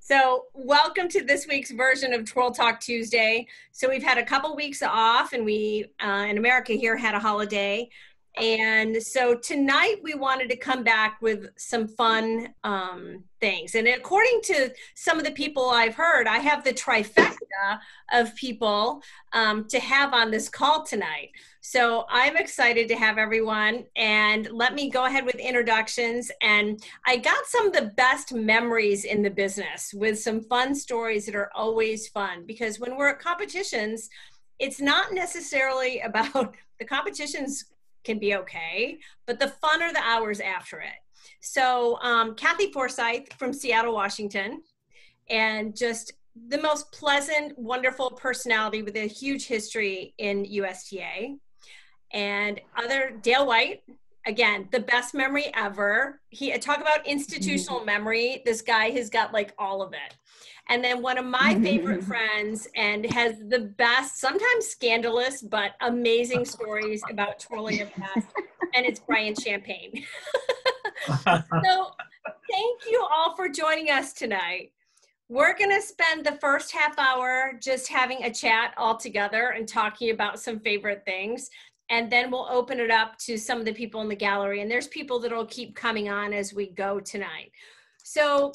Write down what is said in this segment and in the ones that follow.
So, welcome to this week's version of Twirl Talk Tuesday. So, we've had a couple weeks off, and we in America here had a holiday. And so tonight we wanted to come back with some fun things. And according to some of the people I've heard, I have the trifecta of people to have on this call tonight. So I'm excited to have everyone, and let me go ahead with introductions. And I got some of the best memories in the business with some fun stories that are always fun, because when we're at competitions, it's not necessarily about the competitions can be okay, but the fun are the hours after it. So Kathy Forsyth from Seattle, Washington, and just the most pleasant, wonderful personality with a huge history in USTA. And other Dale White, again, the best memory ever. He talk about institutional memory. This guy has got like all of it. And then one of my favorite friends, and has the best, sometimes scandalous, but amazing stories about twirling your past, and it's Brian Champagne. So thank you all for joining us tonight. We're going to spend the first half hour just having a chat all together and talking about some favorite things. And then we'll open it up to some of the people in the gallery. And there's people that will keep coming on as we go tonight. So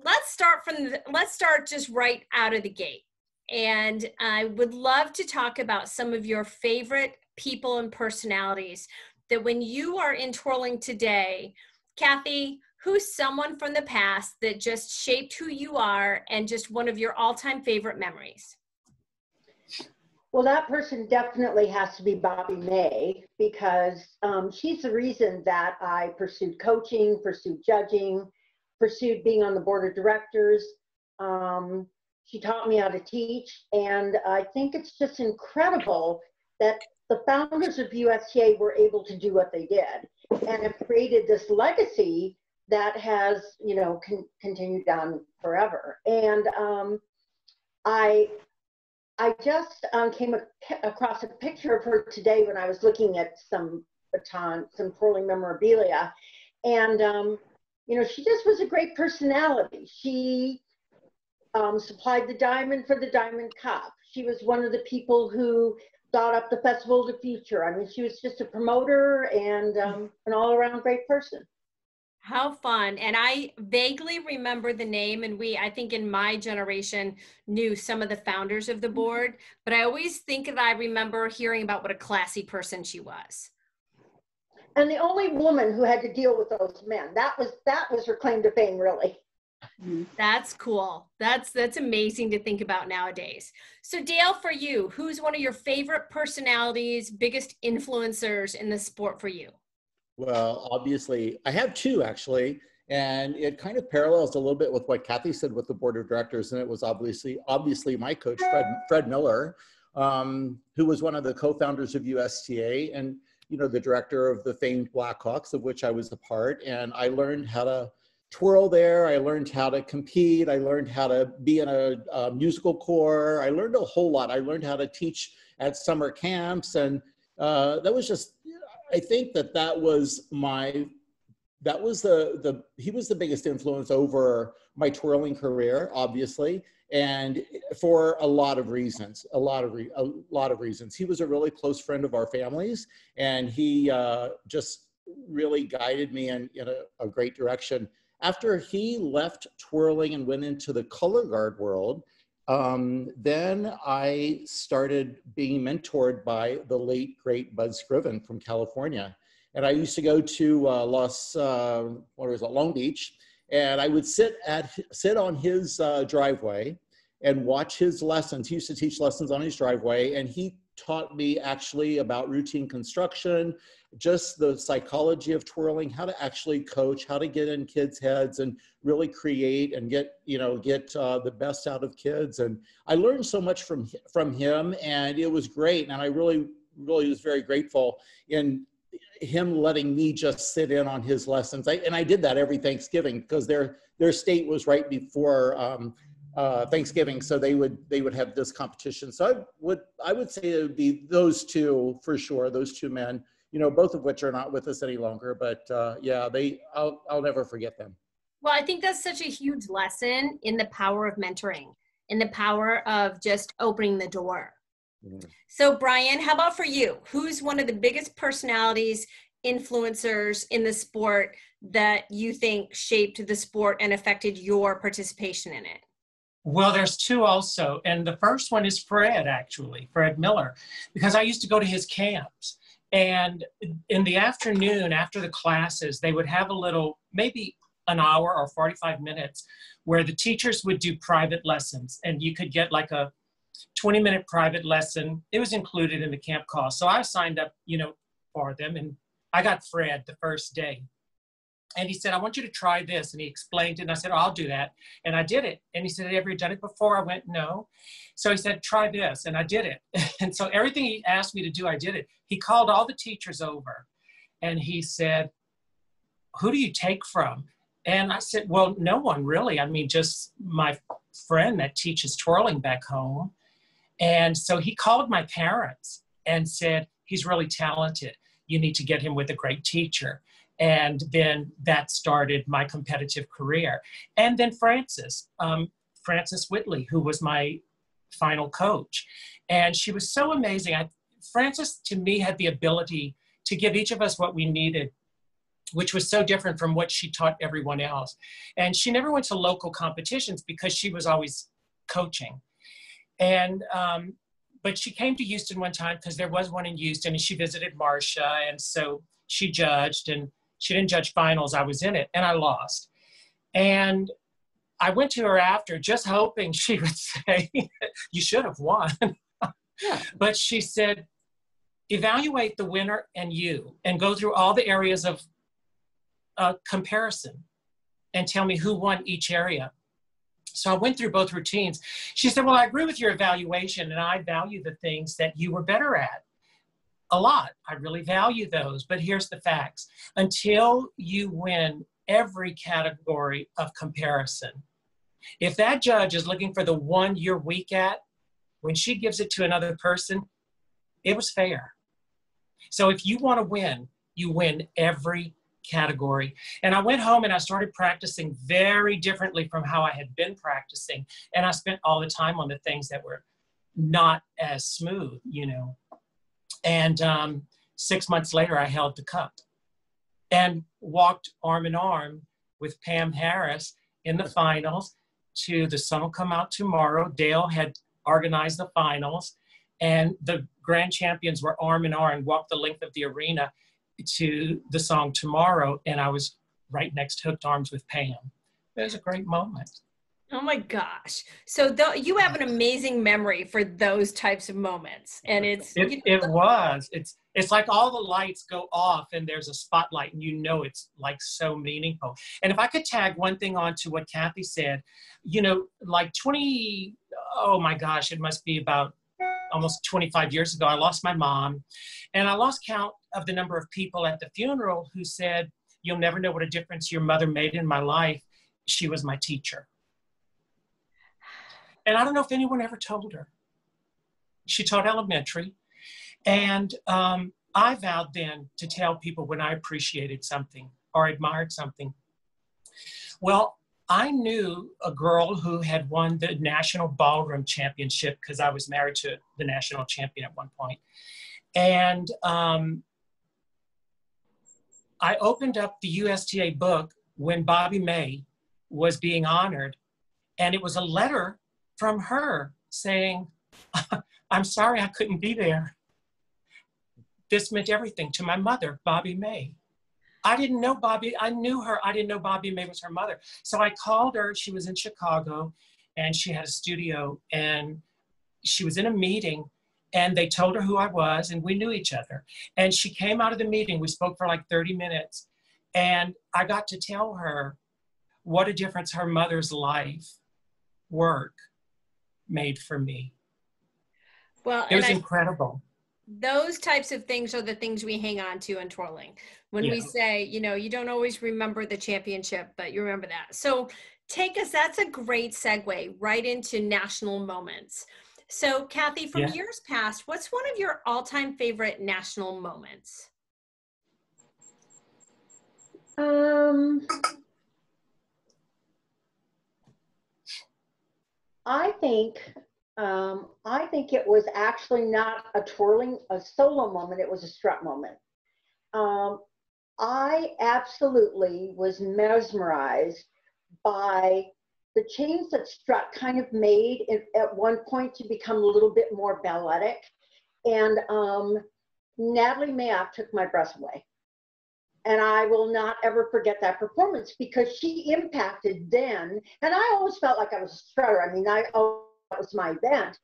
let's start just right out of the gate. And I would love to talk about some of your favorite people and personalities that when you are in twirling today, Kathy, who's someone from the past that just shaped who you are and just one of your all-time favorite memories? Well, that person definitely has to be Bobby May, because she's the reason that I pursued coaching, pursued judging, pursued being on the board of directors. She taught me how to teach, and I think it's just incredible that the founders of USTA were able to do what they did and have created this legacy that has, continued on forever. And I just came across a picture of her today when I was looking at some twirling memorabilia, and she just was a great personality. She supplied the diamond for the Diamond Cup. She was one of the people who thought up the Festival of the Future. I mean, she was just a promoter and an all-around great person. How fun. And I vaguely remember the name, and I think in my generation knew some of the founders of the board, but I always think that I remember hearing about what a classy person she was. And the only woman who had to deal with those men. That was her claim to fame, really. That's cool. That's amazing to think about nowadays. So Dale, for you, who's one of your favorite personalities, biggest influencers in the sport for you? Well, obviously, I have two actually, and it kind of parallels a little bit with what Kathy said with the board of directors, and it was obviously my coach, Fred Miller, who was one of the co-founders of USTA and the director of the famed Blackhawks, of which I was a part. And I learned how to twirl there. I learned how to compete. I learned how to be in a musical corps. I learned a whole lot. I learned how to teach at summer camps, and that was just. I think that was he was the biggest influence over my twirling career, obviously, and for a lot of reasons, a lot of reasons. He was a really close friend of our families, and he just really guided me in a great direction. After he left twirling and went into the color guard world, then I started being mentored by the late, great Bud Scriven from California. And I used to go to Long Beach, and I would sit on his driveway and watch his lessons. He used to teach lessons on his driveway, and he taught me actually about routine construction, just the psychology of twirling, how to actually coach, how to get in kids' heads and really create and get the best out of kids. And I learned so much from him, and it was great. And I really was very grateful in him letting me just sit in on his lessons. I did that every Thanksgiving, because their state was right before Thanksgiving, so they would have this competition. So I would say it would be those two for sure, those two men, both of which are not with us any longer, but yeah, I'll never forget them. Well, I think that's such a huge lesson in the power of mentoring, in the power of just opening the door. Mm. So, Brian, how about for you? Who's one of the biggest personalities, influencers in the sport that you think shaped the sport and affected your participation in it? Well, there's two also. And the first one is Fred, actually, Fred Miller, because I used to go to his camps. And in the afternoon, after the classes, they would have a little, maybe an hour or 45 minutes, where the teachers would do private lessons. And you could get like a 20-minute private lesson. It was included in the camp cost. So I signed up, for them. And I got Fred the first day. And he said, I want you to try this. And he explained it. And I said, oh, I'll do that. And I did it. And he said, have you ever done it before? I went, no. So he said, try this. And I did it. And so everything he asked me to do, I did it. He called all the teachers over. And he said, who do you take from? And I said, well, no one really. I mean, just my friend that teaches twirling back home. And so he called my parents and said, he's really talented. You need to get him with a great teacher. And then that started my competitive career. And then Frances Whitley, who was my final coach. And she was so amazing. Frances, to me, had the ability to give each of us what we needed, which was so different from what she taught everyone else. And she never went to local competitions because she was always coaching. And, but she came to Houston one time because there was one in Houston, and she visited Marcia. And so she judged, and she didn't judge finals. I was in it, and I lost. And I went to her after just hoping she would say, you should have won. Yeah. But she said, evaluate the winner and you, and go through all the areas of comparison and tell me who won each area. So I went through both routines. She said, well, I agree with your evaluation, and I value the things that you were better at. A lot. I really value those. But here's the facts. Until you win every category of comparison, if that judge is looking for the one you're weak at, when she gives it to another person, it was fair. So if you want to win, you win every category. And I went home and I started practicing very differently from how I had been practicing. And I spent all the time on the things that were not as smooth, And 6 months later, I held the cup and walked arm in arm with Pam Harris in the finals to The Sun Will Come Out Tomorrow. Dale had organized the finals, and the grand champions were arm in arm, walked the length of the arena to the song Tomorrow, and I was right next to hooked arms with Pam. It was a great moment. Oh my gosh. So you have an amazing memory for those types of moments. And it's like all the lights go off and there's a spotlight, and it's like so meaningful. And if I could tag one thing on to what Kathy said, like oh my gosh, it must be about almost 25 years ago, I lost my mom, and I lost count of the number of people at the funeral who said, you'll never know what a difference your mother made in my life. She was my teacher. And I don't know if anyone ever told her. She taught elementary. And I vowed then to tell people when I appreciated something or admired something. Well, I knew a girl who had won the National Ballroom Championship because I was married to the national champion at one point. And I opened up the USTA book when Bobby May was being honored. And it was a letter from her saying, I'm sorry I couldn't be there. This meant everything to my mother, Bobby May. I didn't know Bobby. I knew her. I didn't know Bobby May was her mother. So I called her. She was in Chicago, and she had a studio, and she was in a meeting, and they told her who I was, and we knew each other. And she came out of the meeting. We spoke for like 30 minutes, and I got to tell her what a difference her mother's life, work made for me. Well, it was incredible. Those types of things are the things we hang on to in twirling. When we say, you don't always remember the championship, but you remember that. So that's a great segue right into national moments. So Kathy, from years past, what's one of your all-time favorite national moments? I think it was actually not a solo moment. It was a Strutt moment. I absolutely was mesmerized by the change that Strutt kind of made at one point to become a little bit more balletic. And Natalie Mayock took my breath away. And I will not ever forget that performance because she impacted then. And I always felt like I was a strutter. I mean, that was my event.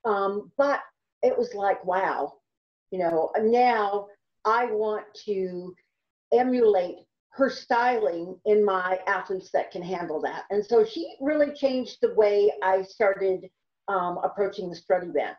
But it was like, wow, you know, now I want to emulate her styling in my athletes that can handle that. And so she really changed the way I started approaching the Strutt event.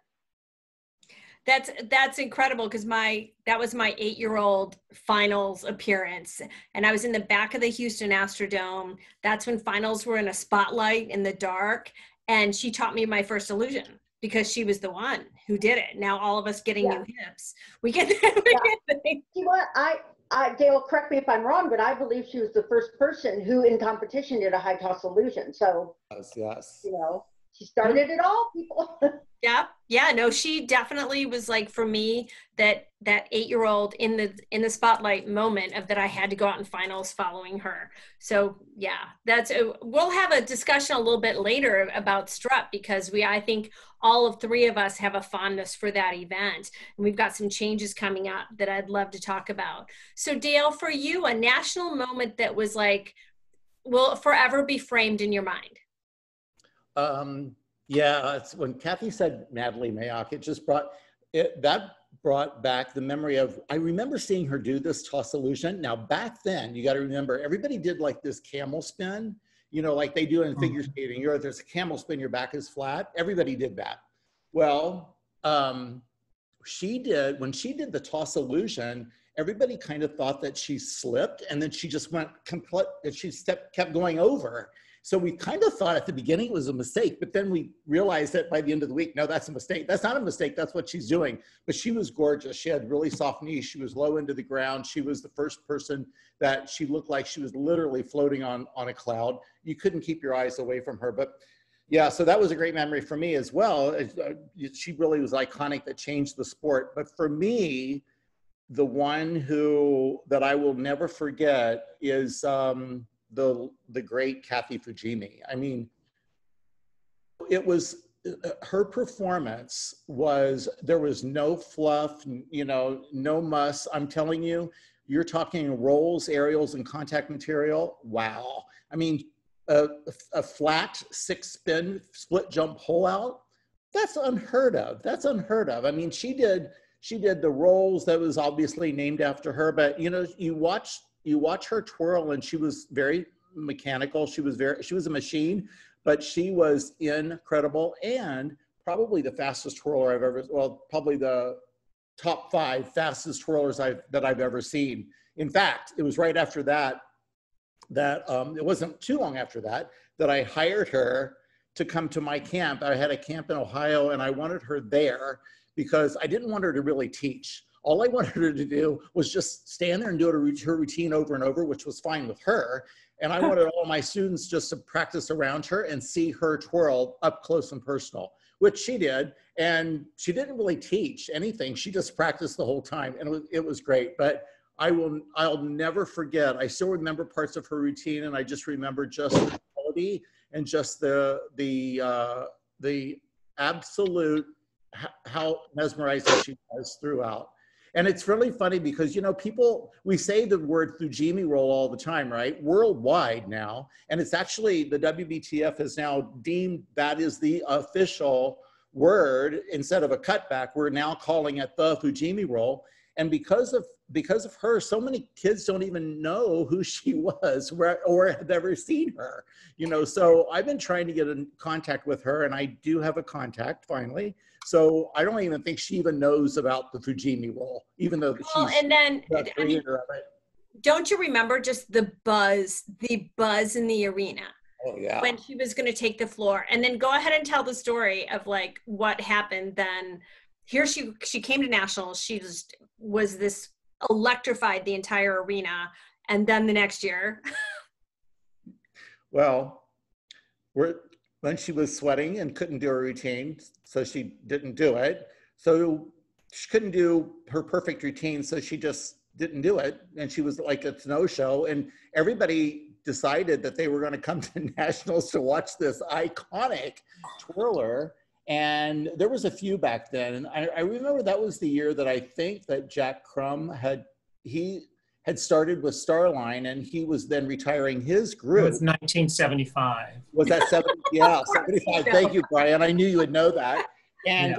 That's incredible because that was my 8-year-old finals appearance, and I was in the back of the Houston Astrodome. That's when finals were in a spotlight in the dark, and she taught me my first illusion because she was the one who did it. Now all of us getting new hips, we get. You know what? Dale, correct me if I'm wrong, but I believe she was the first person who in competition did a high toss illusion. So yes. You know, she started it all, people. Yeah, no, she definitely was like, for me, that 8-year-old in the spotlight moment of that I had to go out in finals following her. So yeah, we'll have a discussion a little bit later about Strutt because I think all of 3 of us have a fondness for that event, and we've got some changes coming up that I'd love to talk about. So Dale, for you, a national moment that was like, will forever be framed in your mind? Yeah, it's when Kathy said Natalie Mayock, that brought back the memory of, I remember seeing her do this toss illusion. Now back then, you got to remember, everybody did like this camel spin, you know, like they do in figure skating. There's a camel spin, your back is flat. Everybody did that. Well, when she did the toss illusion, everybody kind of thought that she slipped, and then she just kept going over. So we kind of thought at the beginning it was a mistake, but then we realized that by the end of the week, no, that's a mistake. That's not a mistake. That's what she's doing. But she was gorgeous. She had really soft knees. She was low into the ground. She was the first person that she looked like she was literally floating on a cloud. You couldn't keep your eyes away from her. But yeah, so that was a great memory for me as well. She really was iconic, that changed the sport. But for me, the one that I will never forget is the great Kathy Fujimi. I mean, it was, her performance there was no fluff, you know, no muss. I'm telling you, you're talking rolls, aerials, and contact material. Wow. I mean, a flat 6-spin split jump pull out, that's unheard of. That's unheard of. I mean, she did the rolls that was obviously named after her, but you know, you watch her twirl, and she was very mechanical. She was a machine, but she was incredible, and probably the fastest twirler probably the top 5 fastest twirlers that I've ever seen. In fact, it was right after that it wasn't too long after that I hired her to come to my camp. I had a camp in Ohio, and I wanted her there because I didn't want her to really teach. All I wanted her to do was just stand there and do her routine over and over, which was fine with her. And I wanted all my students just to practice around her and see her twirl up close and personal, which she did. And she didn't really teach anything. She just practiced the whole time, and it was great. But I'll never forget. I still remember parts of her routine, and I just remember just the quality and just the absolute how mesmerizing she was throughout. And it's really funny because, you know, we say the word Fujimi roll all the time, right? Worldwide now. And it's actually, the WBTF has now deemed that is the official word. Instead of a cutback, we're now calling it the Fujimi roll. And because of her, so many kids don't even know who she was or have ever seen her. You know, so I've been trying to get in contact with her, and I do have a contact finally. So I don't even think she even knows about the Fujimi roll, even though she's the creator of it. Don't you remember just the buzz in the arena? Oh yeah. When she was going to take the floor, and then go ahead and tell the story of like what happened then. Here she came to nationals. She just was this electrified the entire arena, and then the next year. Well, when she was sweating and couldn't do her routine, so she didn't do it. So she couldn't do her perfect routine, so she just didn't do it. And she was like, it's no show. And everybody decided that they were going to come to nationals to watch this iconic twirler. And there was a few back then. And I remember that was the year that I think that Jack Crum had started with Starline, and he was then retiring his group. It was 1975. Was that 70? Yeah, 75. Thank you, Brian. I knew you would know that. And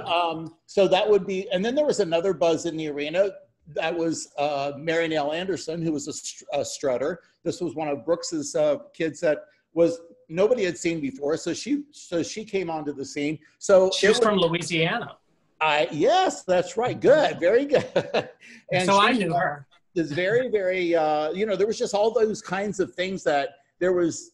so that would be, and then there was another buzz in the arena. That was Mary Nell Anderson, who was a strutter. This was one of Brooks's kids that nobody had seen before. So she came onto the scene. So she was from Louisiana. Yes, that's right. Good, very good. And so I knew her. Is very, very, there was just all those kinds of things that it was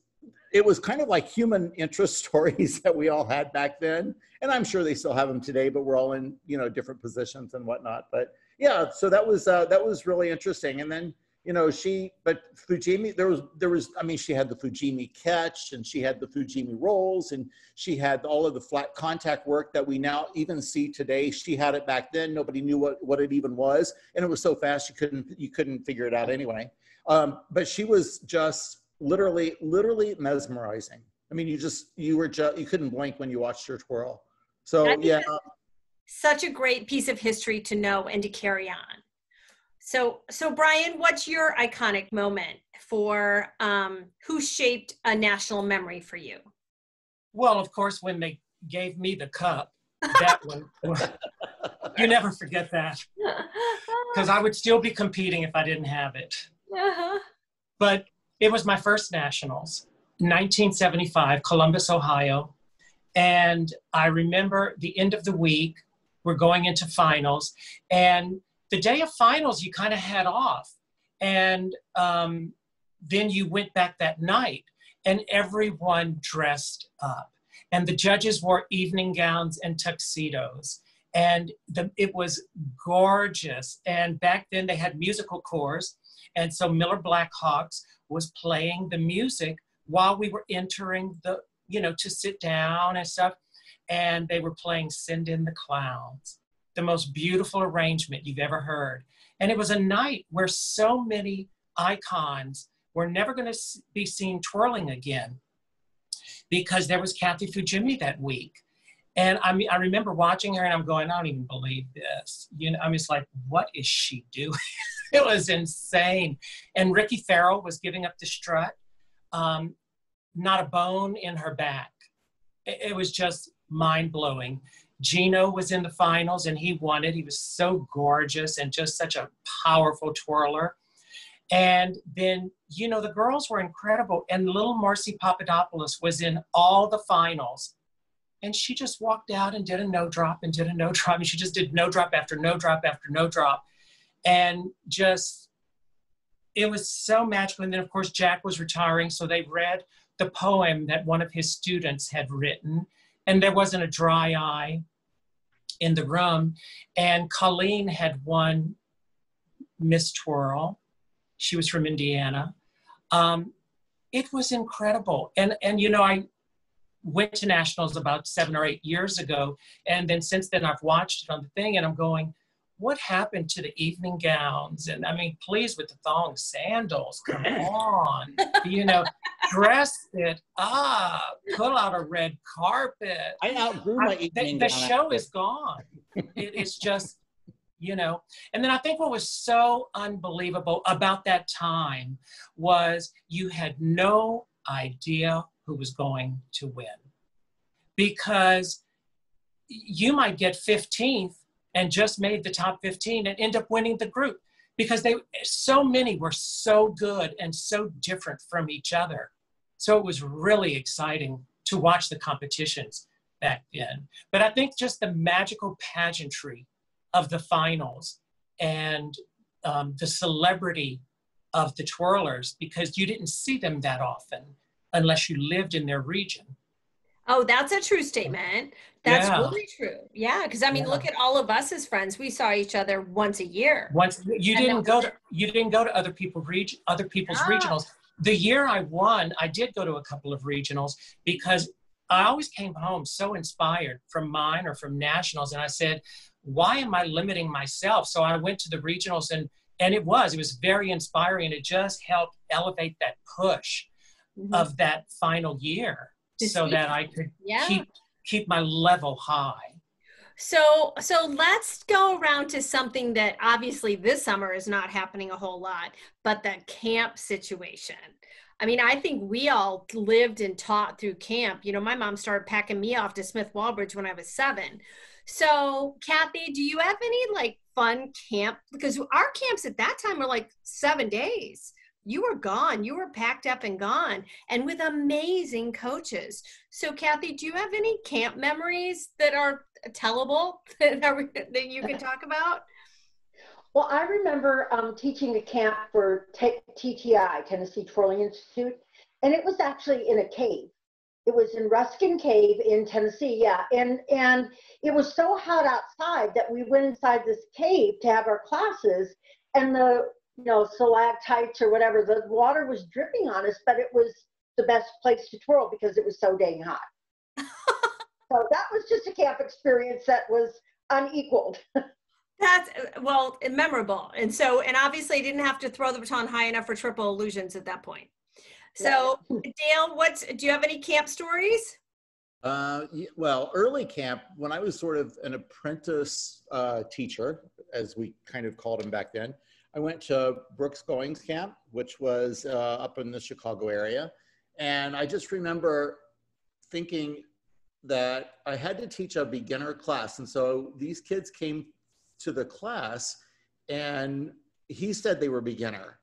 kind of like human interest stories that we all had back then. And I'm sure they still have them today, but we're all in, different positions and whatnot. But yeah, so that was really interesting. And then, but Fujimi, she had the Fujimi catch, and she had the Fujimi rolls, and she had all of the flat contact work that we now even see today. She had it back then. Nobody knew what it even was. And it was so fast, you couldn't figure it out anyway. But she was just literally mesmerizing. I mean, you couldn't blink when you watched her twirl. So yeah. Such a great piece of history to know and to carry on. So Brian, what's your iconic moment for who shaped a national memory for you? Well, of course, when they gave me the cup, that one, you never forget that. Because I would still be competing if I didn't have it. Uh-huh. But it was my first nationals, 1975, Columbus, Ohio. And I remember the end of the week, we're going into finals. And the day of finals, you kind of had off. And then you went back that night, and everyone dressed up. And the judges wore evening gowns and tuxedos. And it was gorgeous. And back then they had musical corps. And so Miller Blackhawks was playing the music while we were entering to sit down and stuff. And they were playing Send in the Clowns, the most beautiful arrangement you've ever heard. And it was a night where so many icons were never going to be seen twirling again, because there was Kathy Fujimi that week. And I remember watching her and I'm going, I don't even believe this. I'm just like, what is she doing? It was insane. And Ricky Farrell was giving up the strut, not a bone in her back. It was just mind-blowing. Gino was in the finals and he won it. He was so gorgeous and just such a powerful twirler. And then, the girls were incredible. And little Marcy Papadopoulos was in all the finals. And she just walked out and did a no drop and did a no drop. And she just did no drop after no drop after no drop. And it was so magical. And then, of course, Jack was retiring. So they read the poem that one of his students had written. And there wasn't a dry eye in the room. And Colleen had won Miss Twirl. She was from Indiana. It was incredible. And I went to nationals about 7 or 8 years ago. And then since then I've watched it on the thing and I'm going, what happened to the evening gowns? And I mean, please, with the thong sandals, come on, dress it up, pull out a red carpet. I outgrew my evening gown. The show is gone. It is just, and then I think what was so unbelievable about that time was you had no idea who was going to win, because you might get 15th and just made the top 15 and end up winning the group, because so many were so good and so different from each other. So it was really exciting to watch the competitions back then. But I think just the magical pageantry of the finals and the celebrity of the twirlers, because you didn't see them that often unless you lived in their region. Oh, that's a true statement. That's really true. Yeah, because look at all of us as friends. We saw each other once a year. You didn't go to other people's regionals. The year I won, I did go to a couple of regionals, because I always came home so inspired from mine or from nationals. And I said, why am I limiting myself? So I went to the regionals, and it was very inspiring. It just helped elevate that push of that final year so that I could keep my level high. So let's go around to something that obviously this summer is not happening a whole lot, but the camp situation. I mean, I think we all lived and taught through camp. You know, my mom started packing me off to Smith Walbridge when I was 7. So Kathy, do you have any like fun camp? Because our camps at that time were like 7 days. You were gone. You were packed up and gone, and with amazing coaches. So Kathy, do you have any camp memories that are tellable that you could talk about? Well, I remember teaching a camp for TTI, Tennessee Twirling Institute, and it was actually in a cave. It was in Ruskin Cave in Tennessee, yeah. And it was so hot outside that we went inside this cave to have our classes, and the stalactites or whatever, the water was dripping on us, but it was the best place to twirl because it was so dang hot. So that was just a camp experience that was unequaled. That's, well, memorable. And obviously I didn't have to throw the baton high enough for triple illusions at that point. So Dale, do you have any camp stories? Well, early camp, when I was sort of an apprentice teacher, as we kind of called him back then, I went to Brooks Goings Camp, which was up in the Chicago area. And I just remember thinking that I had to teach a beginner class. And so these kids came to the class and he said they were beginner.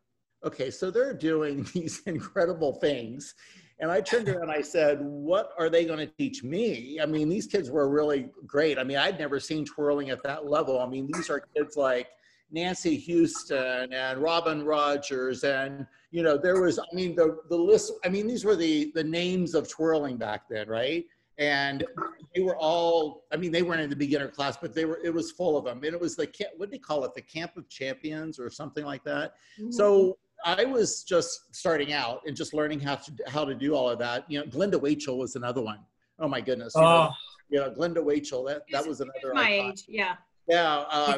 Okay, so they're doing these incredible things. And I turned around and I said, what are they going to teach me? I mean, these kids were really great. I mean, I'd never seen twirling at that level. I mean, these are kids like Nancy Houston and Robin Rogers, and there was, I mean, the list, I mean, these were the names of twirling back then, right? And they were all, I mean, they weren't in the beginner class, but it was full of them. And it was what do they call it? The Camp of Champions or something like that. Mm-hmm. So I was just starting out and just learning how to do all of that. Glenda Wachel was another one. Oh my goodness. Glenda Wachel, that was another. My age, yeah. Yeah,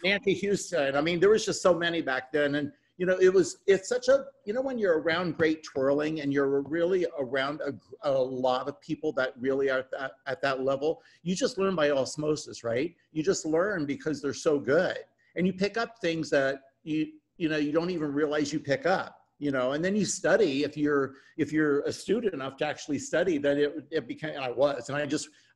Nancy Houston. I mean, there was just so many back then, and it's such a when you're around great twirling and you're really around a lot of people that really are at that level, you just learn by osmosis, right? You just learn because they're so good, and you pick up things that you don't even realize you pick up. And then you study. If you're astute enough to actually study, then it became, and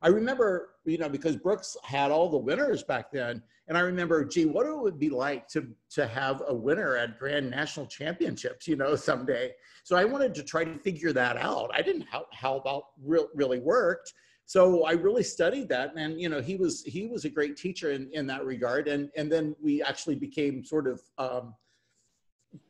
I remember, because Brooks had all the winners back then. And I remember, gee, what it would be like to have a winner at Grand National Championships, someday. So I wanted to try to figure that out. I didn't know how about really worked. So I really studied that. And, he was a great teacher in that regard. And then we actually became sort of,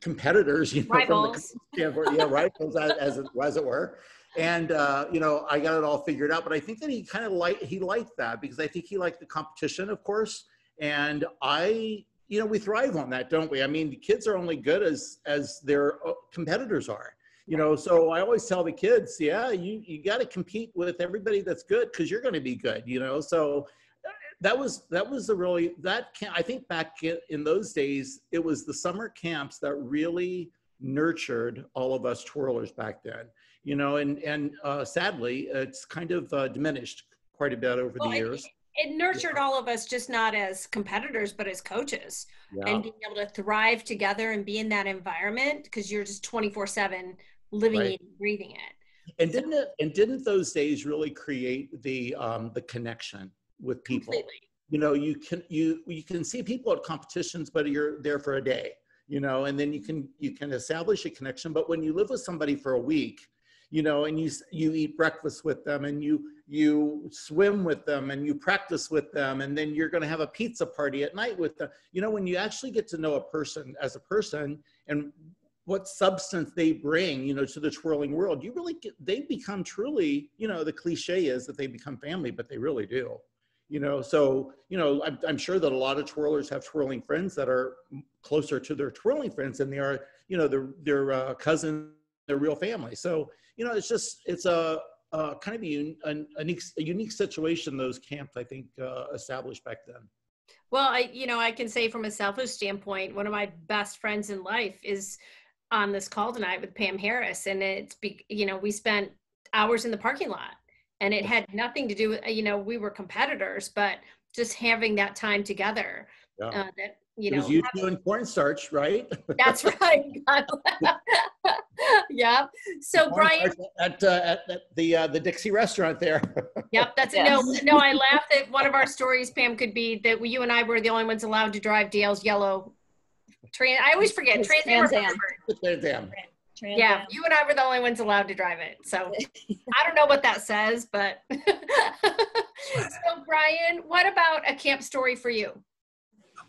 competitors, rivals. Rivals as it were. And I got it all figured out. But I think that he liked that, because I think he liked the competition, of course. And we thrive on that, don't we? I mean, the kids are only good as their competitors are. So I always tell the kids, you got to compete with everybody that's good, because you're going to be good. So. That was I think back in those days, it was the summer camps that really nurtured all of us twirlers back then, and sadly, it's kind of diminished quite a bit over the years. It nurtured all of us, just not as competitors, but as coaches, and being able to thrive together and be in that environment, because you're just 24/7 living and breathing it. And didn't those days really create the connection with people? Completely. You can see people at competitions, but you're there for a day, and then you can establish a connection. But when you live with somebody for a week, and you eat breakfast with them, and you swim with them, and you practice with them, and then you're going to have a pizza party at night with them. When you actually get to know a person as a person and what substance they bring, to the twirling world, they become truly, the cliche is that they become family, but they really do. So, I'm sure that a lot of twirlers have twirling friends that are closer to their twirling friends than they are, their cousins, their real family. So, it's a kind of a unique situation those camps, I think, established back then. Well, I can say from a selfish standpoint, one of my best friends in life is on this call tonight with Pam Harris, and we spent hours in the parking lot, and it had nothing to do with, we were competitors, but just having that time together. Yeah. It was you two and cornstarch, right? That's right. Yeah. So Brian, at the Dixie restaurant there. Yep, that's Yes. no. I laughed at one of our stories, Pam, could be that you and I were the only ones allowed to drive Dale's yellow I always forget Trans Am. Yeah, you and I were the only ones allowed to drive it. So I don't know what that says, but so Brian, what about a camp story for you?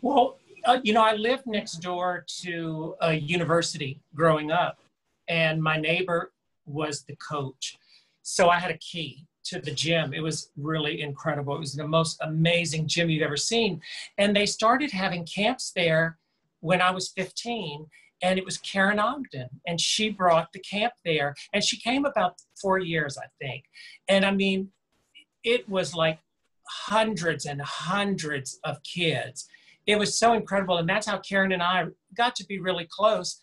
Well, I lived next door to a university growing up, and my neighbor was the coach. So I had a key to the gym. It was really incredible. It was the most amazing gym you've ever seen. And they started having camps there when I was 15, and it was Karen Ogden, and she brought the camp there, and she came about 4 years, I think. And I mean, it was like hundreds and hundreds of kids. It was so incredible. And that's how Karen and I got to be really close,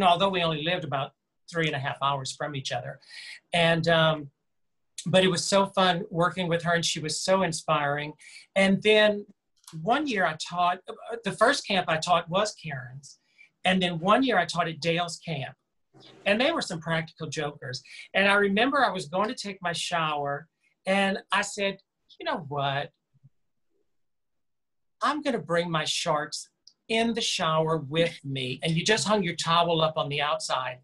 although we only lived about 3.5 hours from each other. And, but it was so fun working with her, and she was so inspiring. And then one year I taught, the first camp I taught was Karen's. And then one year I taught at Dale's camp. And they were some practical jokers. And I remember I was going to take my shower, and I said, you know what? I'm going to bring my shorts in the shower with me. And you just hung your towel up on the outside.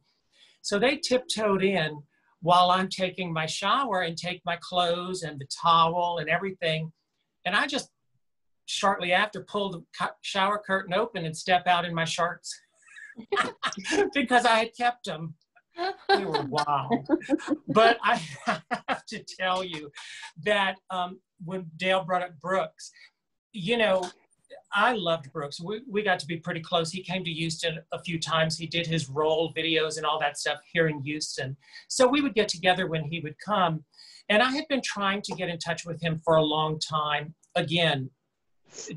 So they tiptoed in while I'm taking my shower and take my clothes and the towel and everything. And I just shortly after pull the shower curtain open and step out in my shorts because I had kept them. They were wild. But I have to tell you that when Dale brought up Brooks, I loved Brooks. We got to be pretty close. He came to Houston a few times. He did his roll videos and all that stuff here in Houston. So we would get together when he would come. And I had been trying to get in touch with him for a long time, again,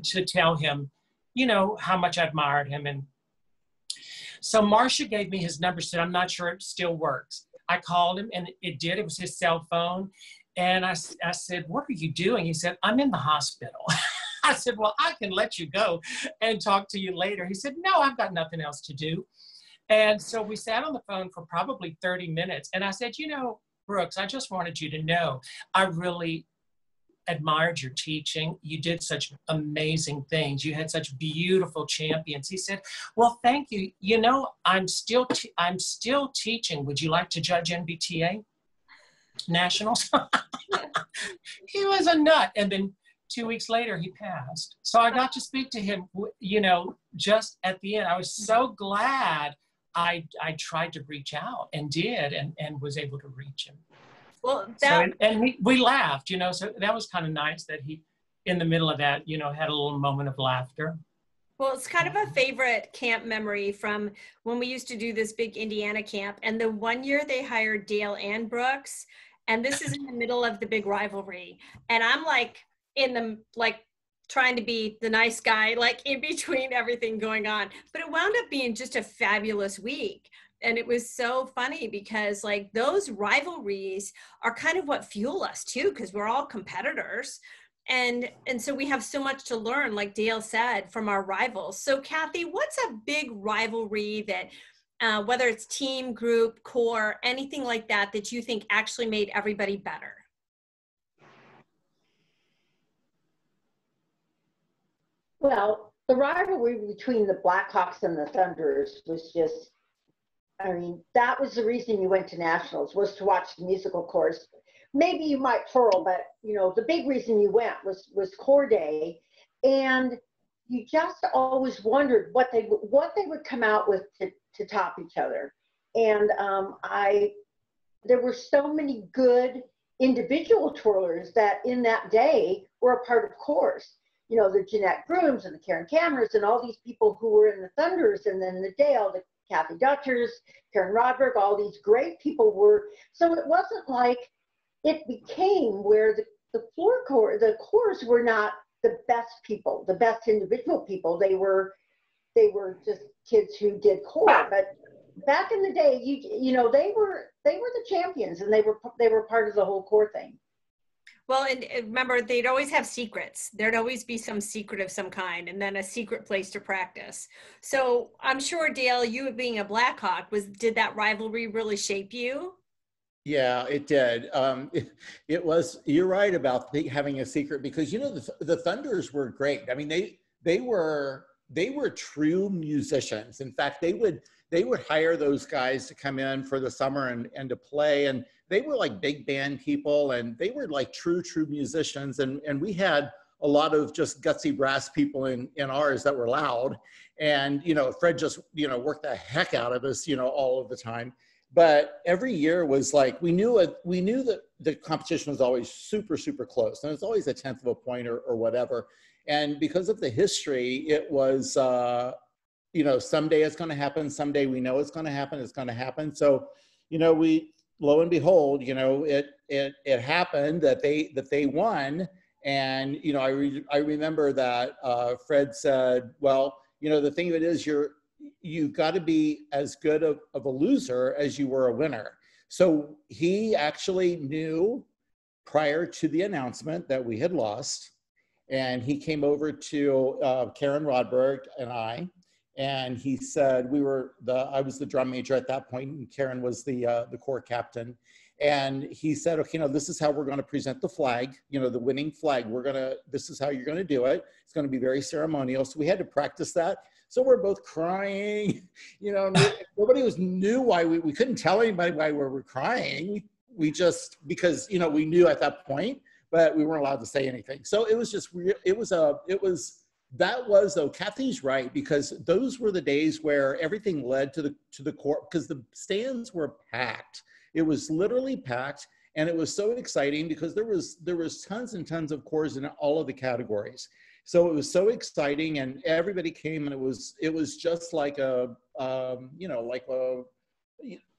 to tell him, how much I admired him. And so Marcia gave me his number, said, I'm not sure it still works. I called him, and it did. It was his cell phone. And I said, what are you doing? He said, I'm in the hospital. I said, well, I can let you go and talk to you later. He said, no, I've got nothing else to do. And so we sat on the phone for probably 30 minutes. And I said, Brooks, I just wanted you to know, I really admired your teaching. You did such amazing things. You had such beautiful champions. He said, well, thank you. I'm still teaching. Would you like to judge NBTA Nationals? He was a nut. And then 2 weeks later, he passed. So I got to speak to him, just at the end. I was so glad I tried to reach out and did, and was able to reach him. Well, we laughed, so that was kind of nice that he, in the middle of that, had a little moment of laughter. Well, it's kind of a favorite camp memory from when we used to do this big Indiana camp. And the one year they hired Dale and Brooks, and this is in the middle of the big rivalry. And I'm trying to be the nice guy, in between everything going on. But it wound up being just a fabulous week. And it was so funny because those rivalries are kind of what fuel us too, because we're all competitors. And so we have so much to learn, like Dale said, from our rivals. So Kathy, what's a big rivalry that, whether it's team, group, core, anything like that, that you think actually made everybody better? Well, the rivalry between the Blackhawks and the Thunderers was just, that was the reason you went to nationals, was to watch the musical chorus. Maybe you might twirl, but the big reason you went was core day, and you just always wondered what they would come out with to top each other. And there were so many good individual twirlers that in that day were a part of chorus. The Jeanette Grooms and the Karen Camerers and all these people who were in the Thunders, and then the Dale, the Kathy Dutchers, Karen Rodberg, all these great people were. So it wasn't like it became where the corps were not the best people, the best individual people. They were just kids who did corps. But back in the day, you know, they were the champions, and they were part of the whole corps thing. Well, and remember, they'd always have secrets. There'd always be some secret of some kind, and then a secret place to practice. So I'm sure, Dale, you being a Blackhawk, did that rivalry really shape you? Yeah, it did. It was, you're right about having a secret, because, you know, the Thunders were great. I mean, they were true musicians. In fact, they would hire those guys to come in for the summer and to play. And they were like big band people, and they were like true musicians. And we had a lot of just gutsy brass people in ours that were loud. And, you know, Fred just, you know, worked the heck out of us, you know, all of the time. But every year was like, we knew that the competition was always super close, and it's always a tenth of a point or whatever. And because of the history, it was, you know, someday it's going to happen. Someday we know it's going to happen. It's going to happen. So, you know, lo and behold, you know, it happened that they won. And, you know, I remember that Fred said, well, you know, the thing of it is, you've got to be as good of a loser as you were a winner. So he actually knew prior to the announcement that we had lost, and he came over to Karen Rodberg and I, and he said, I was the drum major at that point, and Karen was the corps captain. And he said, okay, this is how we're going to present the flag, you know, the winning flag. This is how you're going to do it. It's going to be very ceremonial. So we had to practice that. So we're both crying, you know, nobody knew why we couldn't tell anybody why we were crying. We just, because, you know, we knew at that point, but we weren't allowed to say anything. So it was just, though, Kathy's right, because those were the days where everything led to the corps, because the stands were packed. It was literally packed, and it was so exciting because there was tons and tons of corps in all of the categories. So it was so exciting, and everybody came, and it was just like a you know,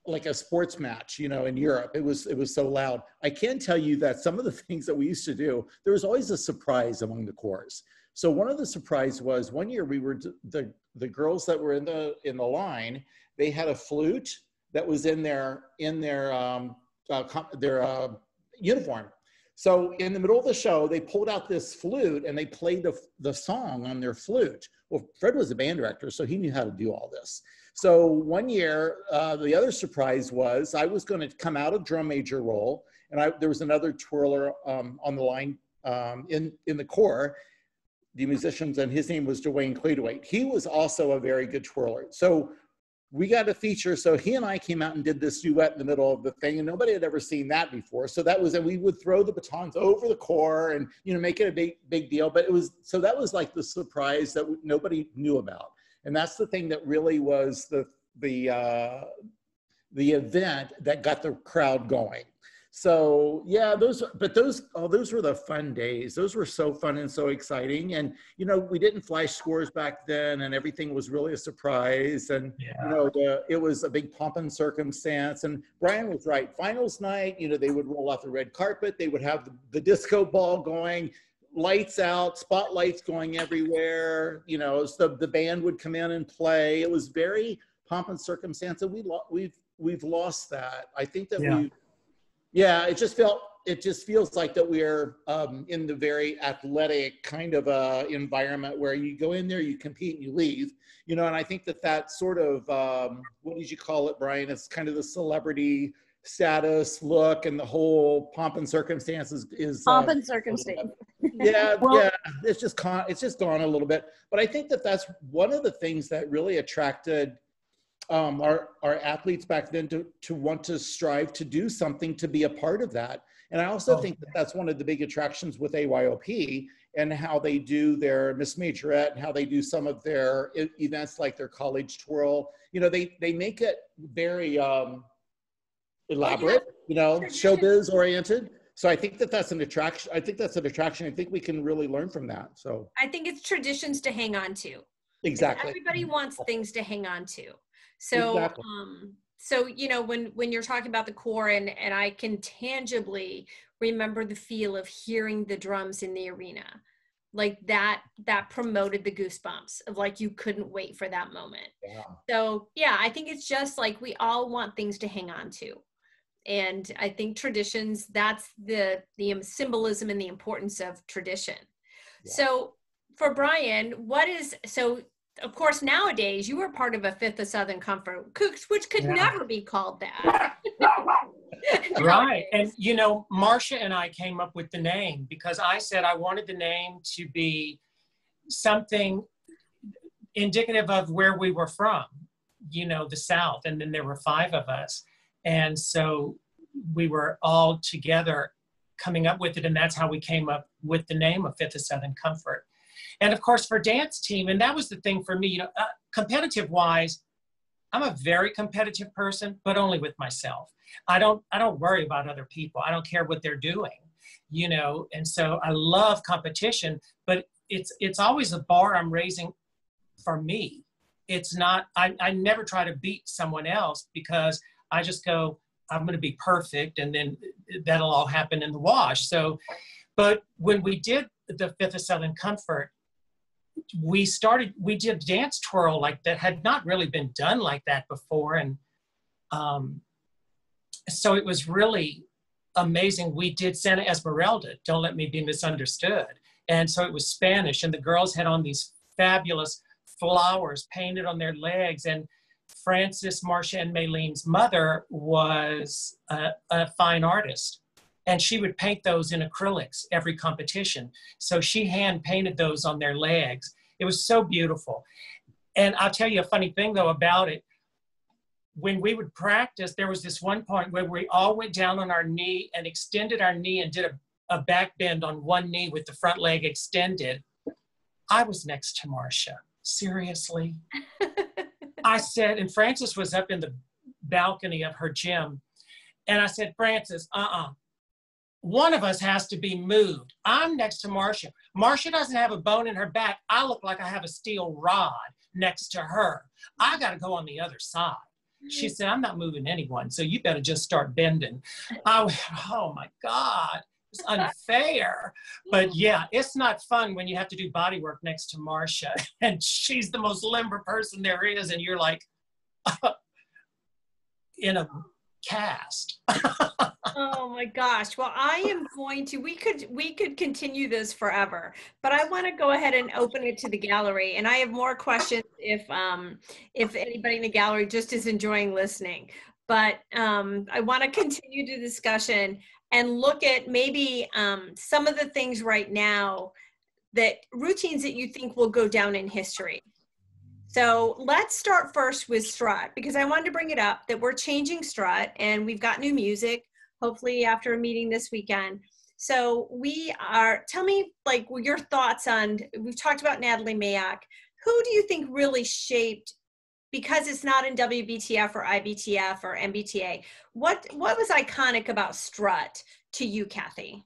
like a sports match, you know, in Europe. It was so loud. I can tell you that some of the things that we used to do, there was always a surprise among the corps. So one of the surprises was one year we were the girls that were in the line, they had a flute that was in their uniform. So in the middle of the show, they pulled out this flute and they played the song on their flute. Well, Fred was a band director, so he knew how to do all this. So one year, the other surprise was I was going to come out of drum major role, and there was another twirler on the line in the corps, the musicians, and his name was Dwayne Cleedwaite. He was also a very good twirler. So we got a feature. So he and I came out and did this duet in the middle of the thing, and nobody had ever seen that before. So and we would throw the batons over the corps and, you know, make it a big deal. But that was like the surprise that nobody knew about. And that's the thing that really was the event that got the crowd going. So yeah, those were the fun days. Those were so fun and so exciting. And, you know, we didn't flash scores back then, and everything was really a surprise. And, yeah, you know, it was a big pomp and circumstance. And Brian was right. Finals night, you know, they would roll out the red carpet. They would have the disco ball going, lights out, spotlights going everywhere. You know, so the band would come in and play. It was very pomp and circumstance. And we've lost that. I think that it just feels like that we're in the very athletic kind of environment where you go in there, you compete, and you leave, you know. And I think that sort of, what did you call it, Brian? It's kind of the celebrity status look, and the whole pomp and circumstances is pomp and circumstance. Yeah, yeah, it's just gone a little bit. But I think that's one of the things that really attracted our athletes back then to want to strive to do something, to be a part of that. And I also think that's one of the big attractions with AYOP, and how they do their Miss Majorette, and how they do some of their events like their college twirl. You know, they make it very elaborate, you know, showbiz oriented. So I think that's an attraction. I think we can really learn from that. So I think it's traditions to hang on to. Exactly. Everybody wants things to hang on to. So, exactly. so, you know, when you're talking about the core, and I can tangibly remember the feel of hearing the drums in the arena, like that promoted the goosebumps of like, you couldn't wait for that moment. Yeah. So yeah, I think it's just like, we all want things to hang on to. And I think traditions, that's the symbolism and the importance of tradition. Yeah. So for Brian, so of course, nowadays you were part of a Fifth of Southern Comfort, which could never be called that. Right. And, you know, Marcia and I came up with the name because I said I wanted the name to be something indicative of where we were from, you know, the South. And then there were 5 of us. And so we were all together coming up with it. And that's how we came up with the name of Fifth of Southern Comfort. And of course, for dance team, and that was the thing for me, you know, competitive wise, I'm a very competitive person, but only with myself. I don't worry about other people. I don't care what they're doing, you know. And so I love competition, but it's always a bar I'm raising for me. It's not, I never try to beat someone else because I just go, I'm going to be perfect, and then that'll all happen in the wash. So, but when we did the Fifth of Southern Comfort, we did dance twirl like that had not really been done like that before. And so it was really amazing. We did Santa Esmeralda, Don't Let Me Be Misunderstood. And so it was Spanish, and the girls had on these fabulous flowers painted on their legs. And Frances, Marcia, and Marlene's mother was a fine artist, and she would paint those in acrylics every competition. So she hand painted those on their legs. It was so beautiful. And I'll tell you a funny thing though about it. When we would practice, there was this one point where we all went down on our knee and extended our knee and did a back bend on one knee with the front leg extended. I was next to Marcia, seriously. I said, and Frances was up in the balcony of her gym. And I said, Frances, one of us has to be moved. I'm next to Marcia. Marcia doesn't have a bone in her back. I look like I have a steel rod next to her. I got to go on the other side. She said, I'm not moving anyone, so you better just start bending. I went, oh my God, it's unfair. But yeah, it's not fun when you have to do body work next to Marcia, and she's the most limber person there is, and you're like in a cast. Oh my gosh. Well, I am going to, we could continue this forever, but I want to go ahead and open it to the gallery. And I have more questions if anybody in the gallery just is enjoying listening. But I want to continue the discussion and look at maybe some of the things right now, that routines that you think will go down in history. So let's start first with Strutt, because I wanted to bring it up that we're changing Strutt and we've got new music, hopefully after a meeting this weekend. So tell me like your thoughts on, we've talked about Natalie Mayak. Who do you think really shaped, because it's not in WBTF or IBTF or MBTA, what was iconic about Strutt to you, Kathy?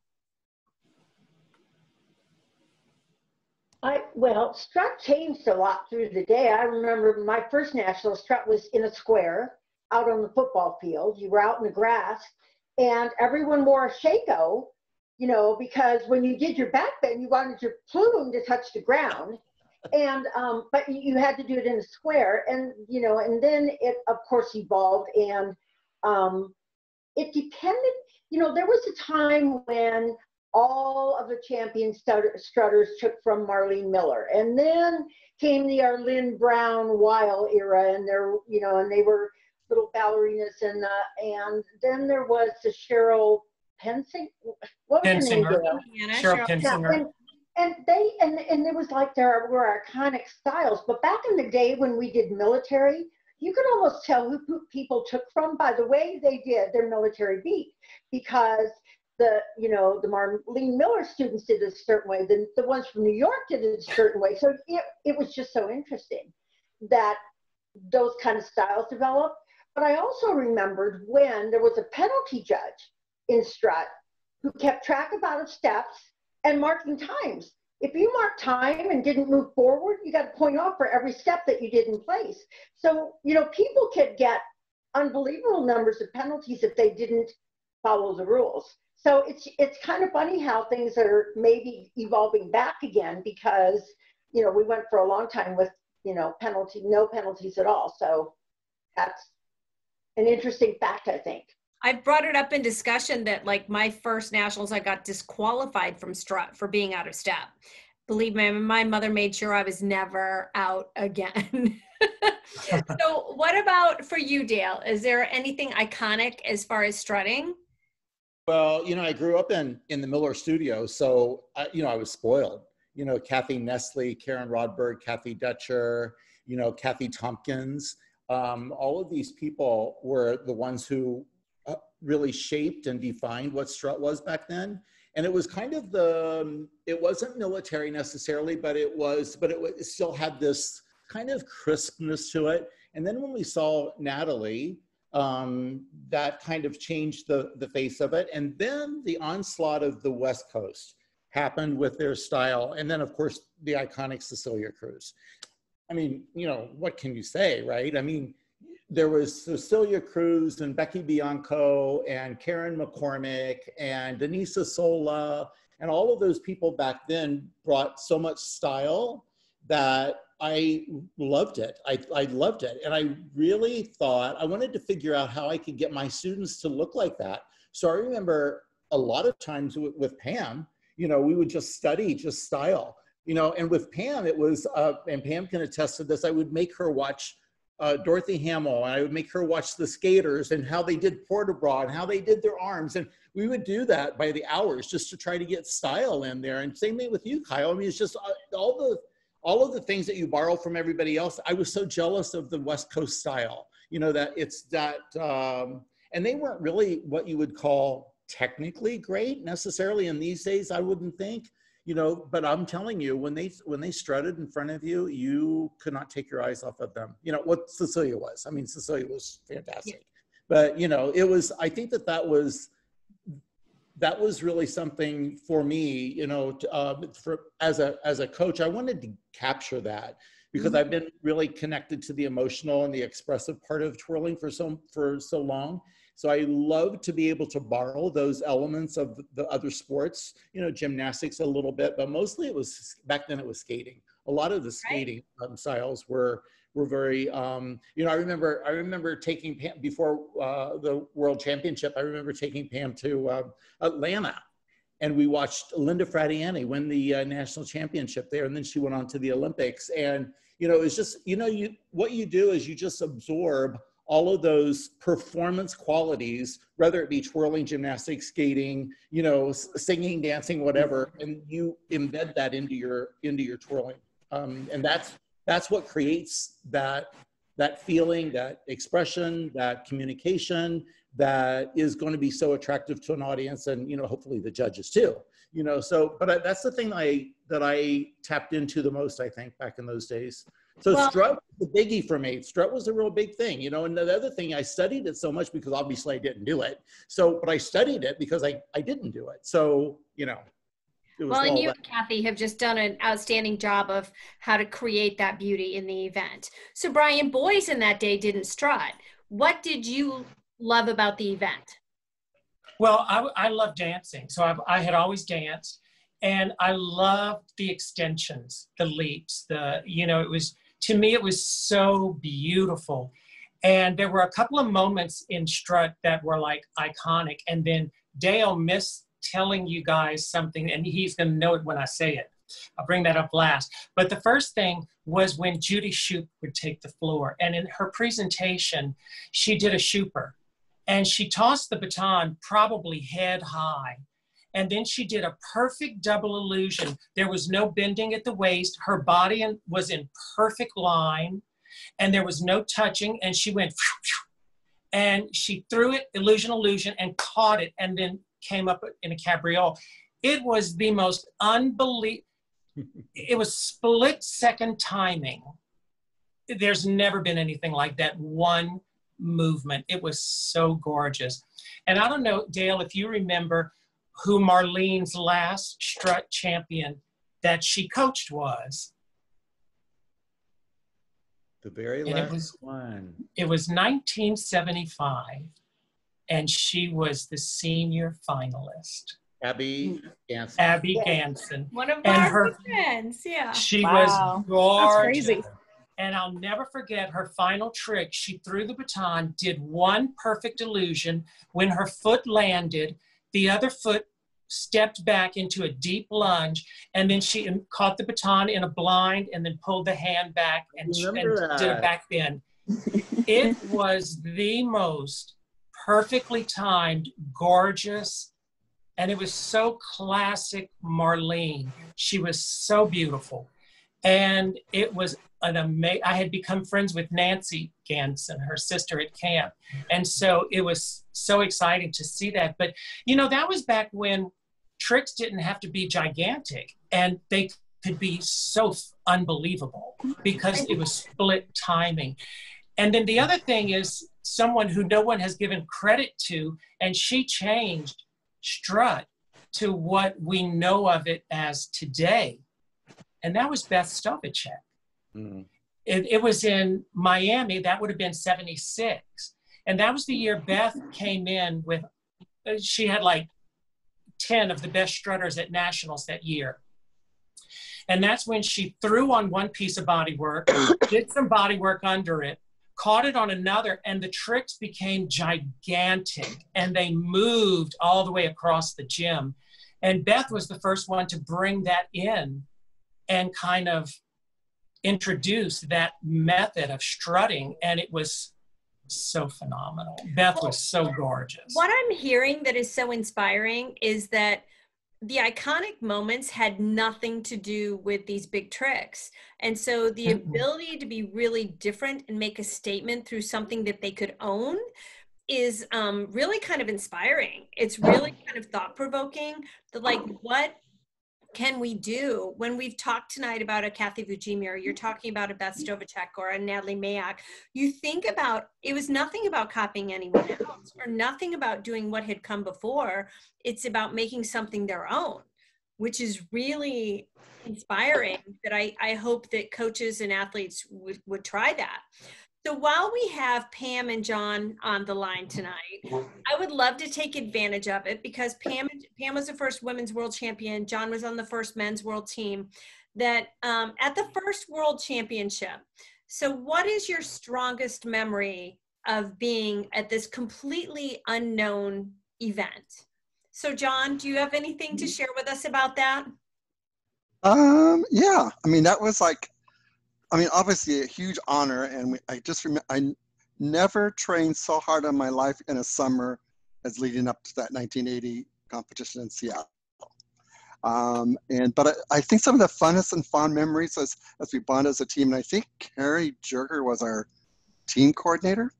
Well, Strutt changed a lot through the day. I remember my first national, Strutt was in a square out on the football field. You were out in the grass, and everyone wore a shako, you know, because when you did your back bend, you wanted your plume to touch the ground. And, but you had to do it in a square, and, you know, and then it, of course, evolved, and it depended, you know, there was a time when all of the champion strutters took from Marlene Miller. And then came the Arlene Brown Weil era, and there, you know, and they were little ballerinas, and then there was the Cheryl Pensinger. What was her name? Cheryl Pensinger. And it was like there were iconic styles. But back in the day when we did military, you could almost tell who people took from by the way they did their military beat, because the Marlene Miller students did it a certain way, the ones from New York did it a certain way. So it was just so interesting that those kind of styles developed. But I also remembered when there was a penalty judge in Strutt who kept track of out of steps and marking times. If you marked time and didn't move forward, you got a point off for every step that you did in place. So, you know, people could get unbelievable numbers of penalties if they didn't follow the rules. So it's kind of funny how things are maybe evolving back again, because, you know, we went for a long time with, you know, no penalties at all. So that's an interesting fact, I think. I've brought it up in discussion that, like, my first nationals, I got disqualified from Strutt for being out of step. Believe me, my mother made sure I was never out again. So what about for you, Dale? Is there anything iconic as far as strutting? Well, you know, I grew up in the Miller studio, so, you know, I was spoiled. You know, Kathy Nestle, Karen Rodberg, Kathy Dutcher, you know, Kathy Tompkins. All of these people were the ones who really shaped and defined what strut was back then. And it was kind of it wasn't military necessarily, but it still had this kind of crispness to it. And then when we saw Natalie, that kind of changed the face of it. And then the onslaught of the West Coast happened with their style. And then, of course, the iconic Cecilia Cruz. I mean, you know, what can you say, right? I mean, there was Cecilia Cruz and Becky Bianco and Karen McCormick and Denisa Sola, and all of those people back then brought so much style that I loved it. I loved it. And I really thought I wanted to figure out how I could get my students to look like that. So I remember a lot of times with Pam, you know, we would just study just style, you know, and with Pam, it was, and Pam can attest to this, I would make her watch Dorothy Hamill, and I would make her watch the skaters and how they did port de bras and how they did their arms. And we would do that by the hours just to try to get style in there. And same thing with you, Kyle. I mean, it's just all of the things that you borrow from everybody else. I was so jealous of the West Coast style, you know, that it's that, and they weren't really what you would call technically great necessarily in these days, I wouldn't think. You know, but I'm telling you, when they strutted in front of you, you could not take your eyes off of them. You know, what Cecilia was. I mean, Cecilia was fantastic. Yeah. But, you know, it was, I think that was really something for me, you know, as a coach, I wanted to capture that because I've been really connected to the emotional and the expressive part of twirling for so long. So I love to be able to borrow those elements of the other sports, you know, gymnastics a little bit, but mostly it was, back then it was skating. A lot of the skating styles were very, you know, I remember taking Pam, before the World Championship, I remember taking Pam to Atlanta, and we watched Linda Fradiani win the national championship there, and then she went on to the Olympics. And, you know, it's just, you know, what you do is you just absorb all of those performance qualities, whether it be twirling, gymnastics, skating, you know, singing, dancing, whatever, and you embed that into your twirling. And that's what creates that feeling, that expression, that communication that is going to be so attractive to an audience, and, you know, hopefully the judges too. You know, so, but that's the thing that I tapped into the most, I think, back in those days. So strut was a biggie for me. Strut was a real big thing, you know, and the other thing, I studied it so much because obviously I didn't do it. So, but I studied it because I didn't do it. So, you know. Well, and you and Kathy have just done an outstanding job of how to create that beauty in the event. So Brian, boys in that day didn't strut. What did you love about the event? Well, I love dancing. So I had always danced, and I loved the extensions, the leaps, you know, to me, it was so beautiful. And there were a couple of moments in strut that were like iconic. And then Dale missed telling you guys something, and he's going to know it when I say it. I'll bring that up last. But the first thing was when Judy Shoup would take the floor. And in her presentation, she did a Shouper. And she tossed the baton probably head high. And then she did a perfect double illusion. There was no bending at the waist. Her body was in perfect line. And there was no touching. And she went, and she threw it, illusion, and caught it. And then came up in a cabriole. It was the most unbelievable. It was split-second timing. There's never been anything like that. One movement. It was so gorgeous. And I don't know, Dale, if you remember who Marlene's last strut champion that she coached was. The very And last one. It was 1975, and she was the senior finalist. Abby Ganson. Abby Yes. Ganson. One of And our her friends, yeah. She Wow. was gorgeous. That's crazy. And I'll never forget her final trick. She threw the baton, did one perfect illusion. When her foot landed, the other foot stepped back into a deep lunge, and then she caught the baton in a blind and then pulled the hand back and did a back bend. It was the most perfectly timed, gorgeous, and it was so classic Marlene. She was so beautiful. And it was an amazing, I had become friends with Nancy Ganson, her sister at camp. And so it was so exciting to see that. But, you know, that was back when tricks didn't have to be gigantic, and they could be so unbelievable because it was split timing. And then the other thing is someone who no one has given credit to, and she changed Strutt to what we know of it as today. And that was Beth Stovacek. Mm. It was in Miami. That would have been 76. And that was the year Beth came in with, she had like 10 of the best strutters at nationals that year. And that's when she threw on one piece of body work, did some body work under it, caught it on another, and the tricks became gigantic, and they moved all the way across the gym. And Beth was the first one to bring that in and kind of introduce that method of strutting, and it was so phenomenal. Beth was so gorgeous. What I'm hearing that is so inspiring is that the iconic moments had nothing to do with these big tricks. And so the ability to be really different and make a statement through something that they could own is really kind of inspiring. It's really kind of thought-provoking, that like, what can we do when we've talked tonight about a Kathy Fujimi, or you're talking about a Beth Stovacek or a Natalie Mayak? You think about, it was nothing about copying anyone else or nothing about doing what had come before. It's about making something their own, which is really inspiring, that I hope that coaches and athletes would try that. So while we have Pam and John on the line tonight, I would love to take advantage of it, because Pam was the first women's world champion. John was on the first men's world team. That at the first world championship. So what is your strongest memory of being at this completely unknown event? So John, do you have anything to share with us about that? Yeah, I mean, that was like, I mean, obviously a huge honor. And I just remember, I never trained so hard in my life in a summer as leading up to that 1980 competition in Seattle. But I think some of the funnest and fond memories as we bond as a team, and I think Carrie Jerger was our team coordinator.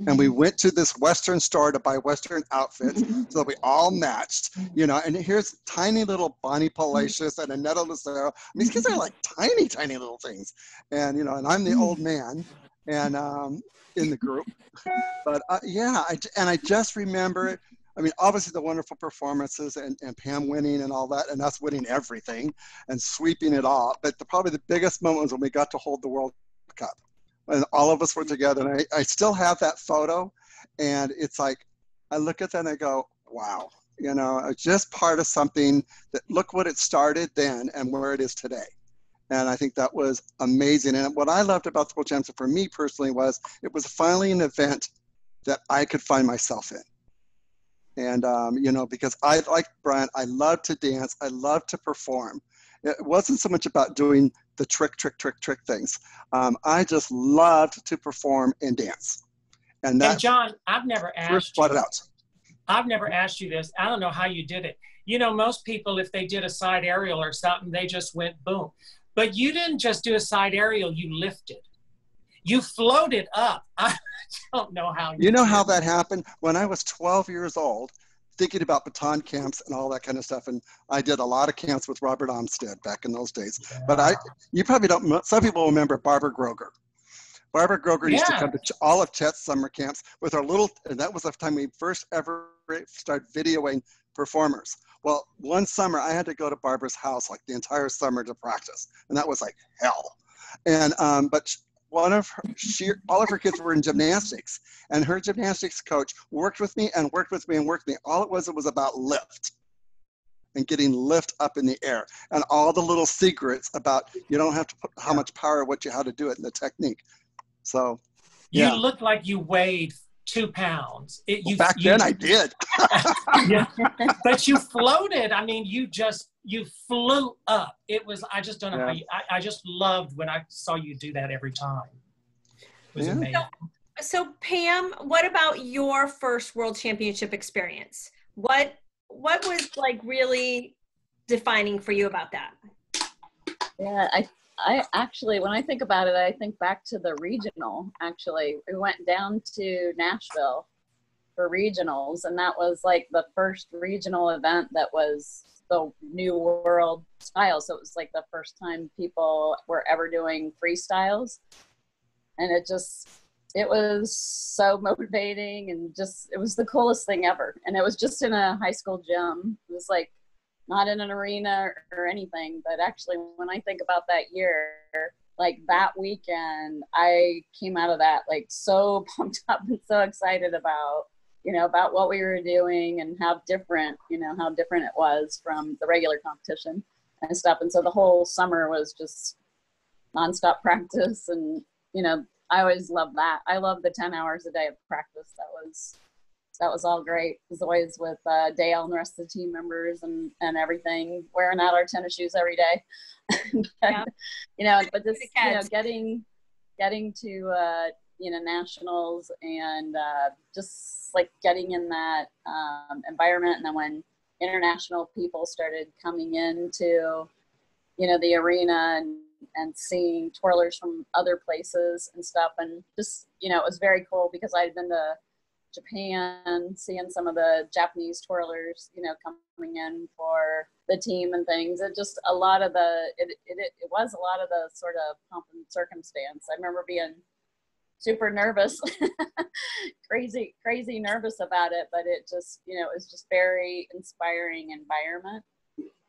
And we went to this Western store to buy Western outfits so that we all matched, you know, and here's tiny little Bonnie Palacios and Annetta Lucero. I mean, these kids are like tiny, tiny little things. And, you know, and I'm the old man and in the group. But yeah, I just remember it. I mean, obviously the wonderful performances and Pam winning and all that, and us winning everything and sweeping it all. But probably the biggest moment was when we got to hold the World Cup. And all of us were together, and I still have that photo, and it's like, I look at that and I go, wow, you know, it's just part of something that, look what it started then and where it is today. And I think that was amazing. And what I loved about the World Championship for me personally was it was finally an event that I could find myself in. And, you know, because I, like Brian, I love to dance, I love to perform. It wasn't so much about doing the trick things. I just loved to perform and dance. And John, I've never asked you. Out. I've never asked you this. I don't know how you did it. You know, most people, if they did a side aerial or something, they just went boom. But you didn't just do a side aerial, you lifted. You floated up. I don't know how you know how that happened? When I was 12 years old, thinking about baton camps and all that kind of stuff. And I did a lot of camps with Robert Olmsted back in those days. Yeah. But you probably don't, some people remember Barbara Groger. Barbara Groger used to come to all of Chet's summer camps with our little, and that was the time we first ever started videoing performers. Well, one summer I had to go to Barbara's house like the entire summer to practice. And that was like hell. And, but all of her kids were in gymnastics, and her gymnastics coach worked with me and worked with me and worked with me. All it was about lift and getting lift up in the air, and all the little secrets about you don't have to put how much power, how to do it, and the technique. So, yeah. You looked like you weighed 2 pounds. Back then I did. Yeah. But you floated. I mean, you flew up. It was, I just don't know how I just loved when I saw you do that every time. It was amazing. So Pam, what about your first World Championship experience? What was like really defining for you about that? Yeah, I actually, when I think about it, I think back to the regional, actually. We went down to Nashville for regionals, and that was like the first regional event that was the new world style. So it was like the first time people were ever doing freestyles. And it was so motivating, and it was the coolest thing ever. And it was just in a high school gym. It was like, not in an arena or anything, but actually when I think about that year, like that weekend, I came out of that like so pumped up and so excited about what we were doing and how different it was from the regular competition and stuff. And so the whole summer was just nonstop practice. And, I always loved that. I loved the 10 hours a day of practice. That was all great. It was always with Dale and the rest of the team members and everything, wearing out our tennis shoes every day. But just, getting to, nationals and just like getting in that environment. And then when international people started coming into, the arena and seeing twirlers from other places and stuff. And just, it was very cool because I'd been to Japan, seeing some of the Japanese twirlers, coming in for the team and things. It was a lot of the sort of pomp and circumstance. I remember being super nervous, crazy nervous about it, but it just, it was just very inspiring environment,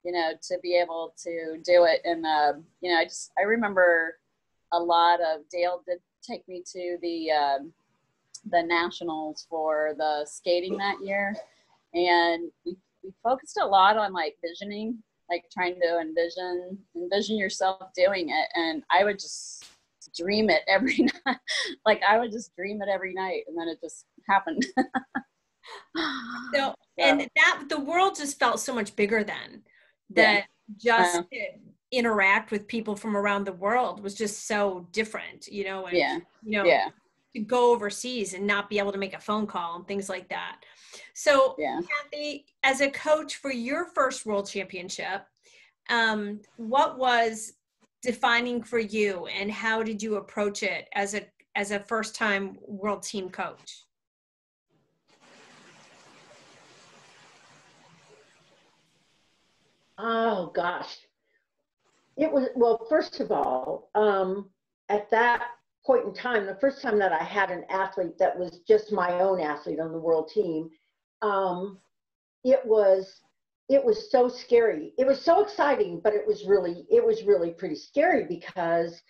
to be able to do it. And, I remember a lot of Dale did take me to the nationals for the skating that year, and we focused a lot on like visioning, like trying to envision yourself doing it. And I would just dream it every night. Like I would just dream it every night, and then it just happened. And that the world just felt so much bigger then, that just to interact with people from around the world was just so different, to go overseas and not be able to make a phone call and things like that. So Kathy, as a coach for your first World Championship, what was defining for you, and how did you approach it as a first time world team coach? Oh gosh. It was, well, first of all, at that point in time, the first time that I had an athlete that was just my own athlete on the world team, it was so scary. It was so exciting, but it was really pretty scary because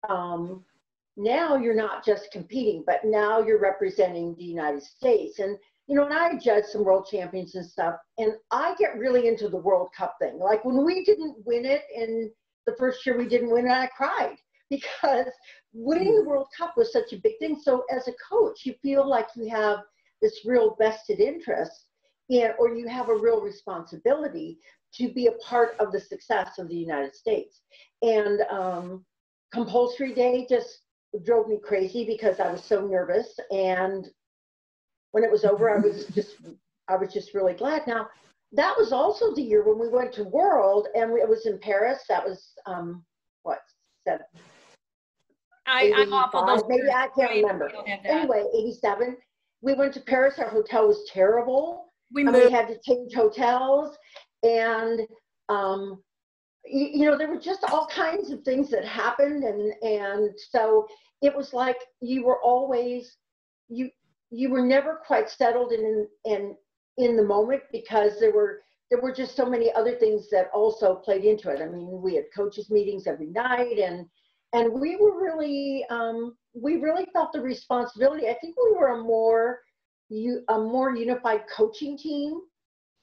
now you're not just competing, but now you're representing the United States. And and I judge some world champions and stuff, and I get really into the World Cup thing. Like when we didn't win it, in the first year we didn't win it, I cried because winning the World Cup was such a big thing. So as a coach, you feel like you have this real vested interest or you have a real responsibility to be a part of the success of the United States. And compulsory day just drove me crazy because I was so nervous. And when it was over, I was just really glad. Now, that was also the year when we went to World, and it was in Paris. That was I'm awful. Maybe I can't remember. Anyway, 87. We went to Paris. Our hotel was terrible. We had to change hotels, and there were just all kinds of things that happened, and so it was like you were always you were never quite settled in the moment because there were just so many other things that also played into it. I mean, we had coaches meetings every night, and And we really felt the responsibility. I think we were a more unified coaching team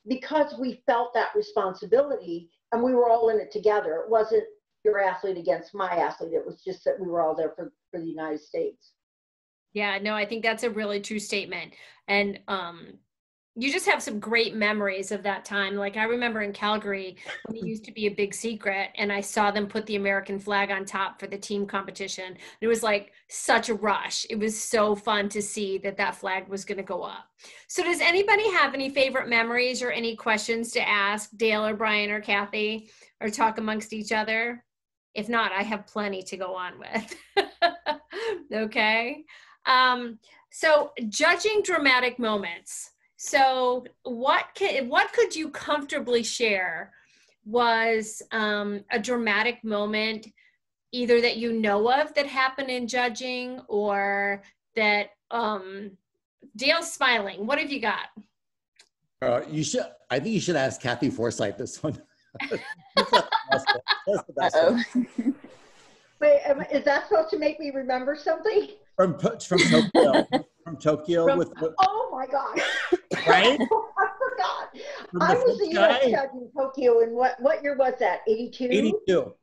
because we felt that responsibility, and we were all in it together. It wasn't your athlete against my athlete. It was just that we were all there for the United States. Yeah, no, I think that's a really true statement. And you just have some great memories of that time. Like I remember in Calgary when it used to be a big secret and I saw them put the American flag on top for the team competition. It was like such a rush. It was so fun to see that that flag was going to go up. So does anybody have any favorite memories or any questions to ask Dale or Brian or Kathy or talk amongst each other? If not, I have plenty to go on with. Okay. So judging dramatic moments. So what could you comfortably share was a dramatic moment, either that you know of that happened in judging or that Dale's smiling. What have you got? I think you should ask Kathy Forsythe this one. That's the best one. Wait, is that supposed to make me remember something? From Tokyo. From Tokyo. Oh my gosh. Right? I forgot. I was the U.S. judge in Tokyo, and what year was that? 82? 82.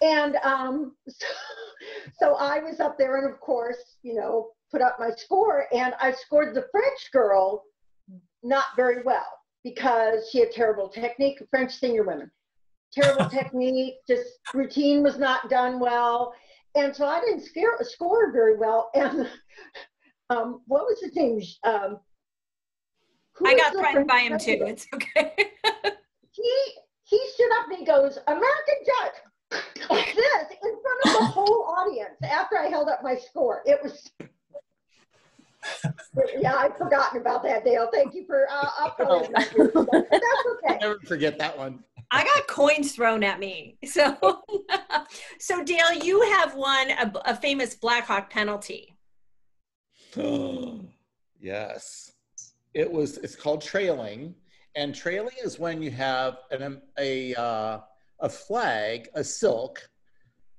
And so I was up there, and of course, put up my score, and I scored the French girl not very well because she had terrible technique, French senior women. Terrible technique, just routine was not done well. And so I didn't score very well. And what was his name? I got threatened by him too. It's okay. he stood up and he goes, "American judge," like this in front of the whole audience after I held up my score. It was, yeah, I'd forgotten about that, Dale. Thank you for, I'll probably not do that, but that's okay. I'll never forget that one. I got coins thrown at me. So Dale, you have won a famous Blackhawk penalty. Yes. It's called trailing. And trailing is when you have a flag, a silk,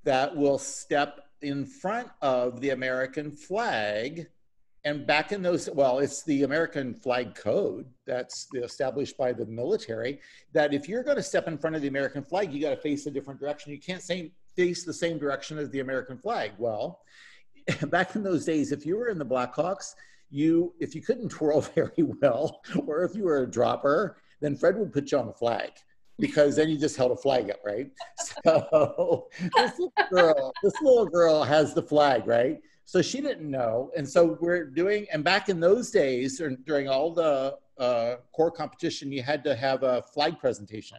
that will step in front of the American flag. And back in those, it's the American flag code that's established by the military, that if you're going to step in front of the American flag, you got to face a different direction. You can't face the same direction as the American flag. Well, back in those days, if you were in the Blackhawks, if you couldn't twirl very well, or if you were a dropper, then Fred would put you on the flag, because then you just held a flag up, right? So this little girl has the flag, right? So she didn't know. And so and back in those days, during all the core competition, you had to have a flag presentation.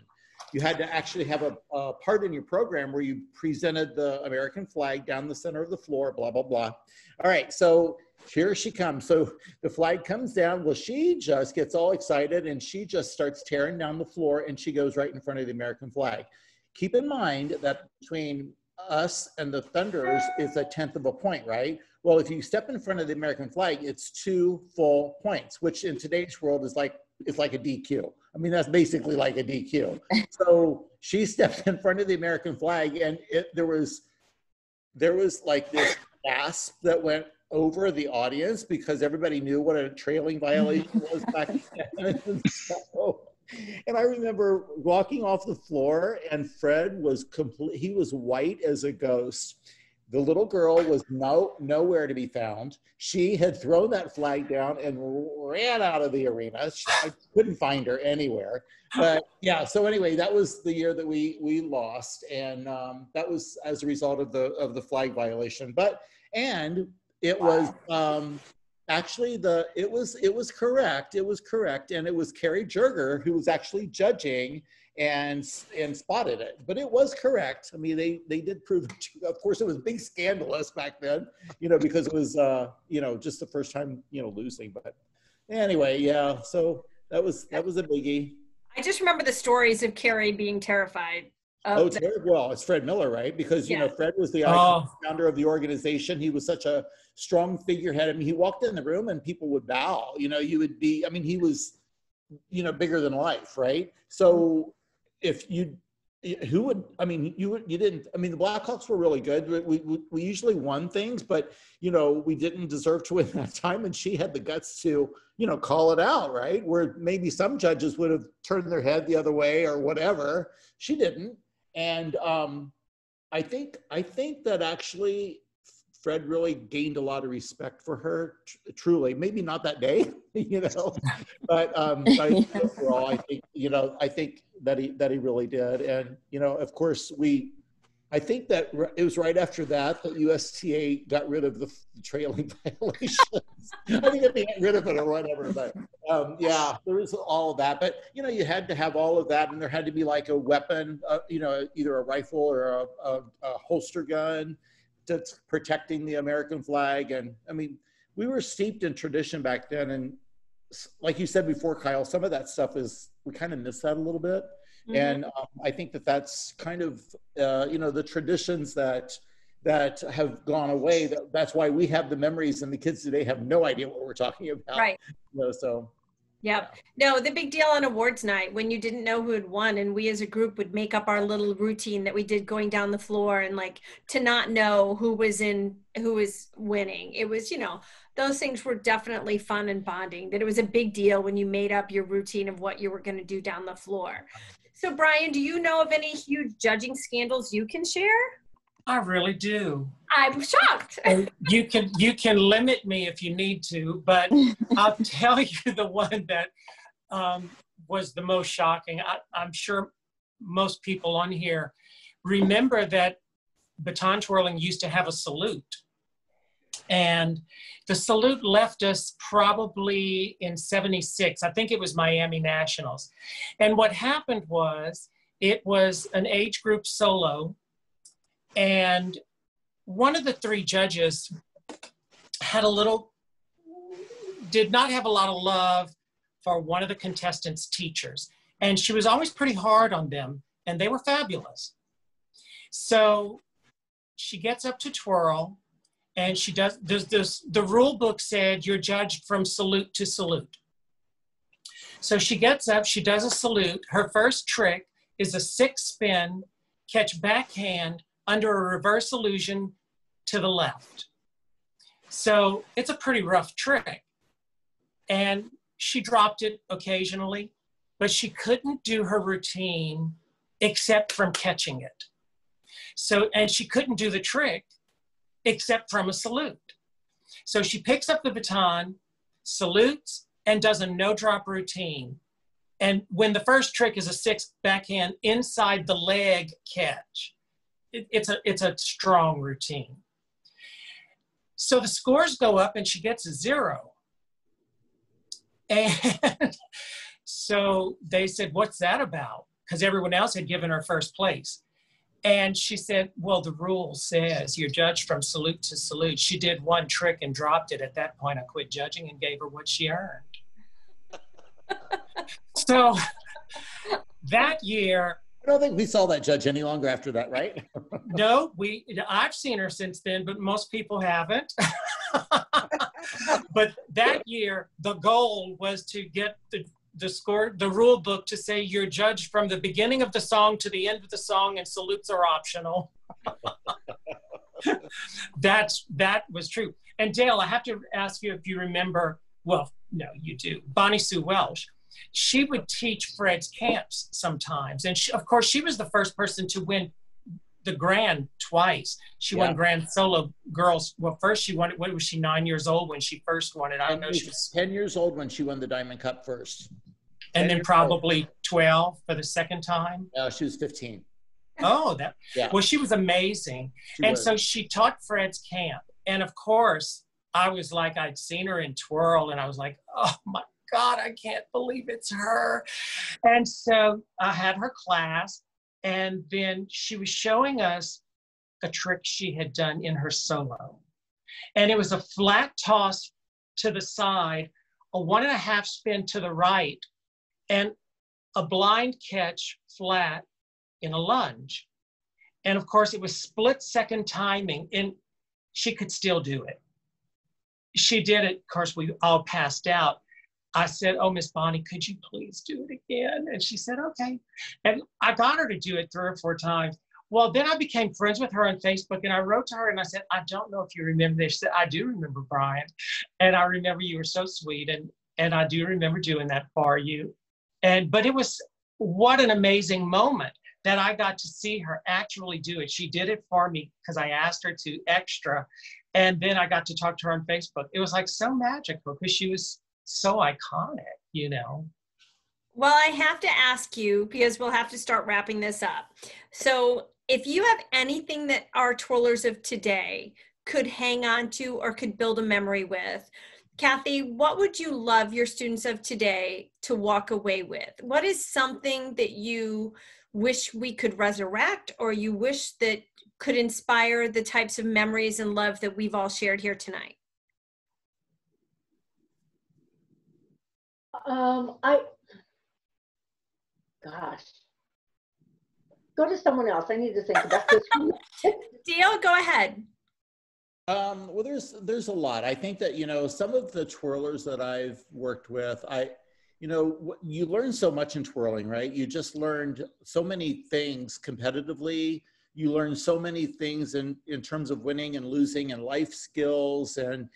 You had to actually have a part in your program where you presented the American flag down the center of the floor, blah, blah, blah. All right, so here she comes. So the flag comes down. Well, she just gets all excited and she just starts tearing down the floor and she goes right in front of the American flag. Keep in mind that between us and the Thunders is 1/10 of a point, right? Well, if you step in front of the American flag, it's 2 full points, which in today's world is like a DQ. I mean, that's basically like a DQ. So she stepped in front of the American flag, and there was like this gasp that went over the audience because everybody knew what a trailing violation was back then. And I remember walking off the floor, and Fred was he was white as a ghost. The little girl was nowhere to be found. She had thrown that flag down and ran out of the arena. I couldn't find her anywhere. But yeah, so anyway, that was the year that we lost, and that was as a result of the flag violation. And it was actually it was correct. It was correct, and it was Carrie Jerger who was actually judging and spotted it, but it was correct. I mean, they did prove it. Of course, it was big scandalous back then, because it was just the first time losing. But anyway, yeah. So that was a biggie. I just remember the stories of Carrie being terrified. Well, it's Fred Miller, right? Because Fred was the founder of the organization. He was such a strong figurehead. I mean, he walked in the room and people would bow. You would be. I mean, he was bigger than life, right? So if you who would, I mean, you didn't, I mean, the Blackhawks were really good. We usually won things, but, you know, we didn't deserve to win that time. And she had the guts to, you know, call it out, right? Where maybe some judges would have turned their head the other way or whatever. She didn't. And I think that actually Fred really gained a lot of respect for her, truly. Maybe not that day, you know, but overall, I think, you know, I think that he really did. And, you know, of course, I think that it was right after that USTA got rid of the trailing violations. I think they got rid of it or whatever, but yeah, there was all of that. But, you know, you had to have all of that, and there had to be like a weapon, you know, either a rifle or a holster gun that's protecting the American flag. And I mean, we were steeped in tradition back then. And like you said before, Kyle, some of that stuff we kind of miss that a little bit. Mm-hmm. And I think that's kind of, you know, the traditions that have gone away. That's why we have the memories, and the kids today have no idea what we're talking about. Right. You know, so. Yep. No, the big deal on awards night, when you didn't know who had won, and we as a group would make up our little routine that we did going down the floor, and like to not know who was winning. It was, you know, those things were definitely fun and bonding, that it was a big deal when you made up your routine of what you were going to do down the floor. So Brian, do you know of any huge judging scandals you can share? I really do. I'm shocked. You can limit me if you need to, but I'll tell you the one that was the most shocking. I'm sure most people on here remember that baton twirling used to have a salute. And the salute left us probably in '76. I think it was Miami Nationals. And what happened was, it was an age group solo. And one of the three judges did not have a lot of love for one of the contestants' teachers. And she was always pretty hard on them, and they were fabulous. So she gets up to twirl, and the rule book said you're judged from salute to salute. So she gets up, she does a salute. Her first trick is a 6 spin, catch backhand, under a reverse illusion to the left. So it's a pretty rough trick. And she dropped it occasionally, but she couldn't do her routine except from catching it. So, and she couldn't do the trick except from a salute. So she picks up the baton, salutes, and does a no drop routine. And when the first trick is a 6 backhand inside the leg catch, it's a strong routine. So the scores go up, and she gets a 0. And so they said, what's that about? Because everyone else had given her first place. And she said, well, the rule says you're judged from salute to salute. She did one trick and dropped it. At that point, I quit judging and gave her what she earned. So that year, I don't think we saw that judge any longer after that, right? No, I've seen her since then, but most people haven't. But that year, the goal was to get the rule book to say you're judged from the beginning of the song to the end of the song, and salutes are optional. That was true. And Dale, I have to ask you if you remember, well, no, you do, Bonnie Sue Welsh. She would teach Fred's camps sometimes. And of course, she was the first person to win the Grand twice. She won Grand Solo Girls. Well, first she won it, what was she, 9 years old when she first won it? I don't know. She was 10 years old when she won the Diamond Cup first. And then probably 12 for the second time. No, she was 15. Oh, well, she was amazing. So she taught Fred's camp. And of course, I was like, I'd seen her in Twirl, and I was like, oh my God, I can't believe it's her. And so I had her class, and then she was showing us a trick she had done in her solo. And it was a flat toss to the side, a 1.5 spin to the right, and a blind catch flat in a lunge. And of course, it was split-second timing, and she could still do it. She did it. Of course, we all passed out. I said, oh, Miss Bonnie, could you please do it again? And she said, okay. And I got her to do it 3 or 4 times. Well, then I became friends with her on Facebook, and I wrote to her and I said, I don't know if you remember this. She said, I do remember, Brian. And I remember you were so sweet. And I do remember doing that for you. But it was, what an amazing moment that I got to see her actually do it. She did it for me because I asked her to extra. And then I got to talk to her on Facebook. It was like so magical because she was so iconic, you know. Well, I have to ask you, because we'll have to start wrapping this up. So if you have anything that our twirlers of today could hang on to or could build a memory with, Kathy, what would you love your students of today to walk away with? What is something that you wish we could resurrect, or you wish that could inspire the types of memories and love that we've all shared here tonight? Gosh, go to someone else. I need to think about this one. Deal, go ahead. Well, there's a lot. I think that, you know, some of the twirlers that I've worked with, you learn so much in twirling, right? You just learned so many things competitively. You learn so many things in terms of winning and losing and life skills and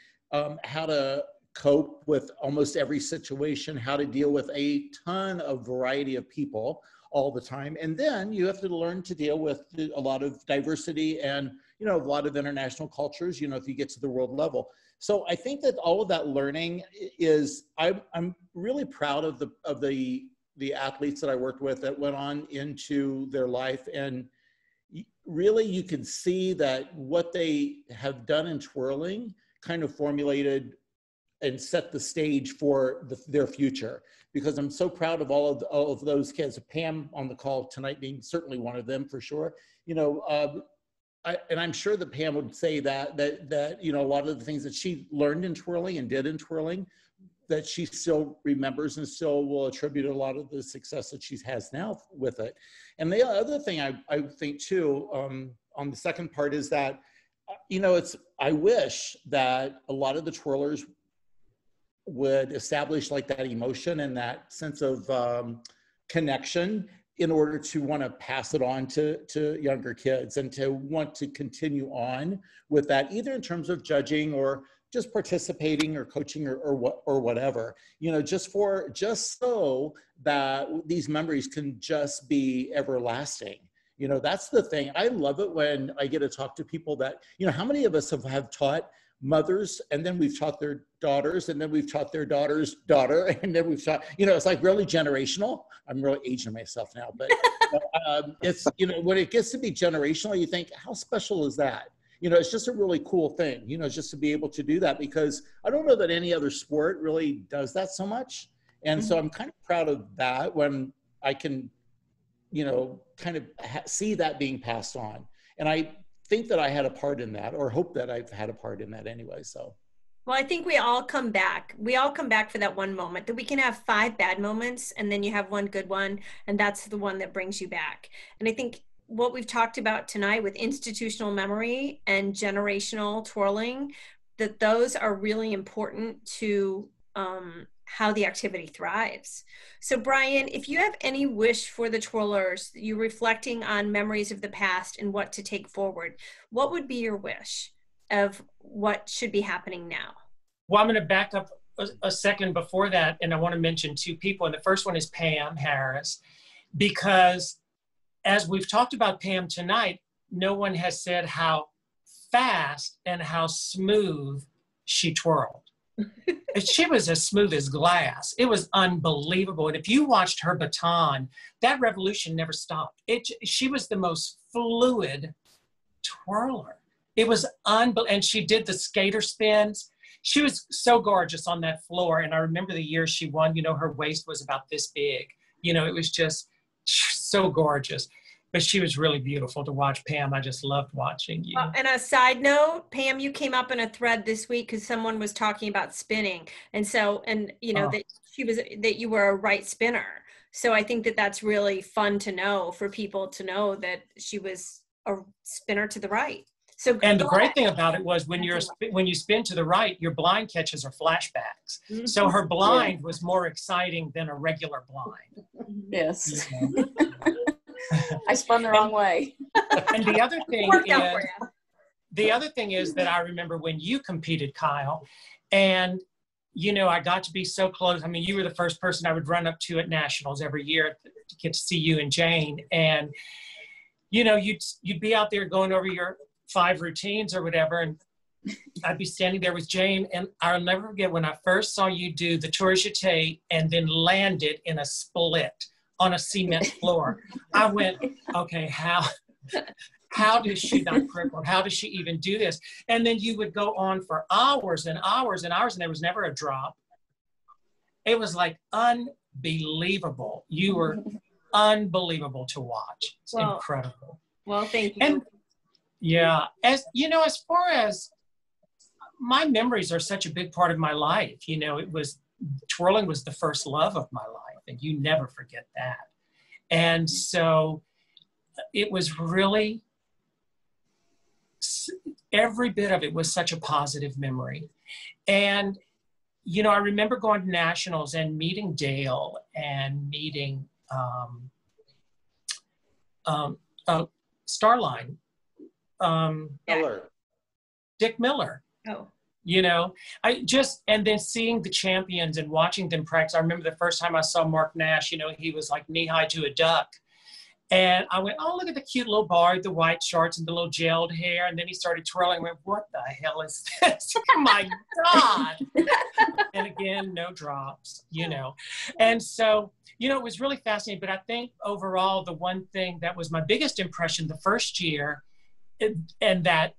how to cope with almost every situation, how to deal with a ton of variety of people all the time. And then you have to learn to deal with a lot of diversity and, you know, a lot of international cultures, you know, if you get to the world level. So I think that all of that learning is, I'm really proud of the athletes that I worked with that went on into their life. And really you can see that what they have done in twirling kind of formulated and set the stage for their future, because I'm so proud of all of those kids. Pam on the call tonight being certainly one of them for sure. You know, and I'm sure that Pam would say that you know, a lot of the things that she learned in twirling and did in twirling, that she still remembers and still will attribute a lot of the success that she has now with it. And the other thing I think too, on the second part is that, you know, I wish that a lot of the twirlers would establish like that emotion and that sense of connection in order to want to pass it on to younger kids and to want to continue on with that, either in terms of judging or just participating or coaching or whatever, you know, just so that these memories can just be everlasting. You know, that's the thing. I love it when I get to talk to people that, you know, how many of us have taught mothers, and then we've taught their daughters, and then we've taught their daughter's daughter, and then we've taught, you know, it's like really generational. I'm really aging myself now, but it's, you know, when it gets to be generational, you think, how special is that? You know, it's just a really cool thing, you know, just to be able to do that, because I don't know that any other sport really does that so much. And so I'm kind of proud of that when I can, you know, kind of see that being passed on. And I think that I had a part in that, or hope that I've had a part in that anyway, so. Well, I think we all come back. We all come back for that one moment, that we can have 5 bad moments and then you have one good one, and that's the one that brings you back. And I think what we've talked about tonight with institutional memory and generational twirling, that those are really important to how the activity thrives. So Brian, if you have any wish for the twirlers, you reflecting on memories of the past and what to take forward, what would be your wish of what should be happening now? Well, I'm going to back up a second before that, and I want to mention 2 people. And the first one is Pam Harris, because as we've talked about Pam tonight, no one has said how fast and how smooth she twirled. She was as smooth as glass. It was unbelievable. And if you watched her baton, that revolution never stopped. She was the most fluid twirler. It was unbelievable. And she did the skater spins. She was so gorgeous on that floor. And I remember the year she won, you know, her waist was about this big. You know, it was just so gorgeous. But she was really beautiful to watch. Pam, I just loved watching you. And a side note, Pam, you came up in a thread this week because someone was talking about spinning. And so, and you know, that you were a right spinner. So I think that that's really fun to know, for people to know that she was a spinner to the right. So And the great thing about it was when you spin to the right, your blind catches are flashbacks. Mhm. So her blind was more exciting than a regular blind. Yes. You know? I spun the wrong way. And the other thing Worked out for you. is that I remember when you competed, Kyle, and you know, I got to be so close. I mean, you were the first person I would run up to at nationals every year to get to see you and Jane. And, you know, you'd be out there going over your 5 routines or whatever. And I'd be standing there with Jane. And I'll never forget when I first saw you do the tour jeté and then landed in a split on a cement floor. I went, okay, how does she not cripple? How does she even do this? And then you would go on for hours and hours and hours, and there was never a drop. It was like unbelievable. You were unbelievable to watch. It's incredible. Well, thank you. And yeah, as you know, as far as my memories are such a big part of my life, you know, twirling was the first love of my life, and you never forget that. And so it was really, every bit of it was such a positive memory. And, you know, I remember going to nationals and meeting Dale and meeting Starline, Miller. Dick Miller. Oh. You know, and then seeing the champions and watching them practice. I remember the first time I saw Mark Nash, you know, he was like knee-high to a duck. And I went, oh, look at the cute little bar, the white shorts and the little gelled hair. And then he started twirling. I went, what the hell is this? Oh, my God. And again, no drops, you know. And so, you know, it was really fascinating. But I think overall, the one thing that was my biggest impression the first year, and that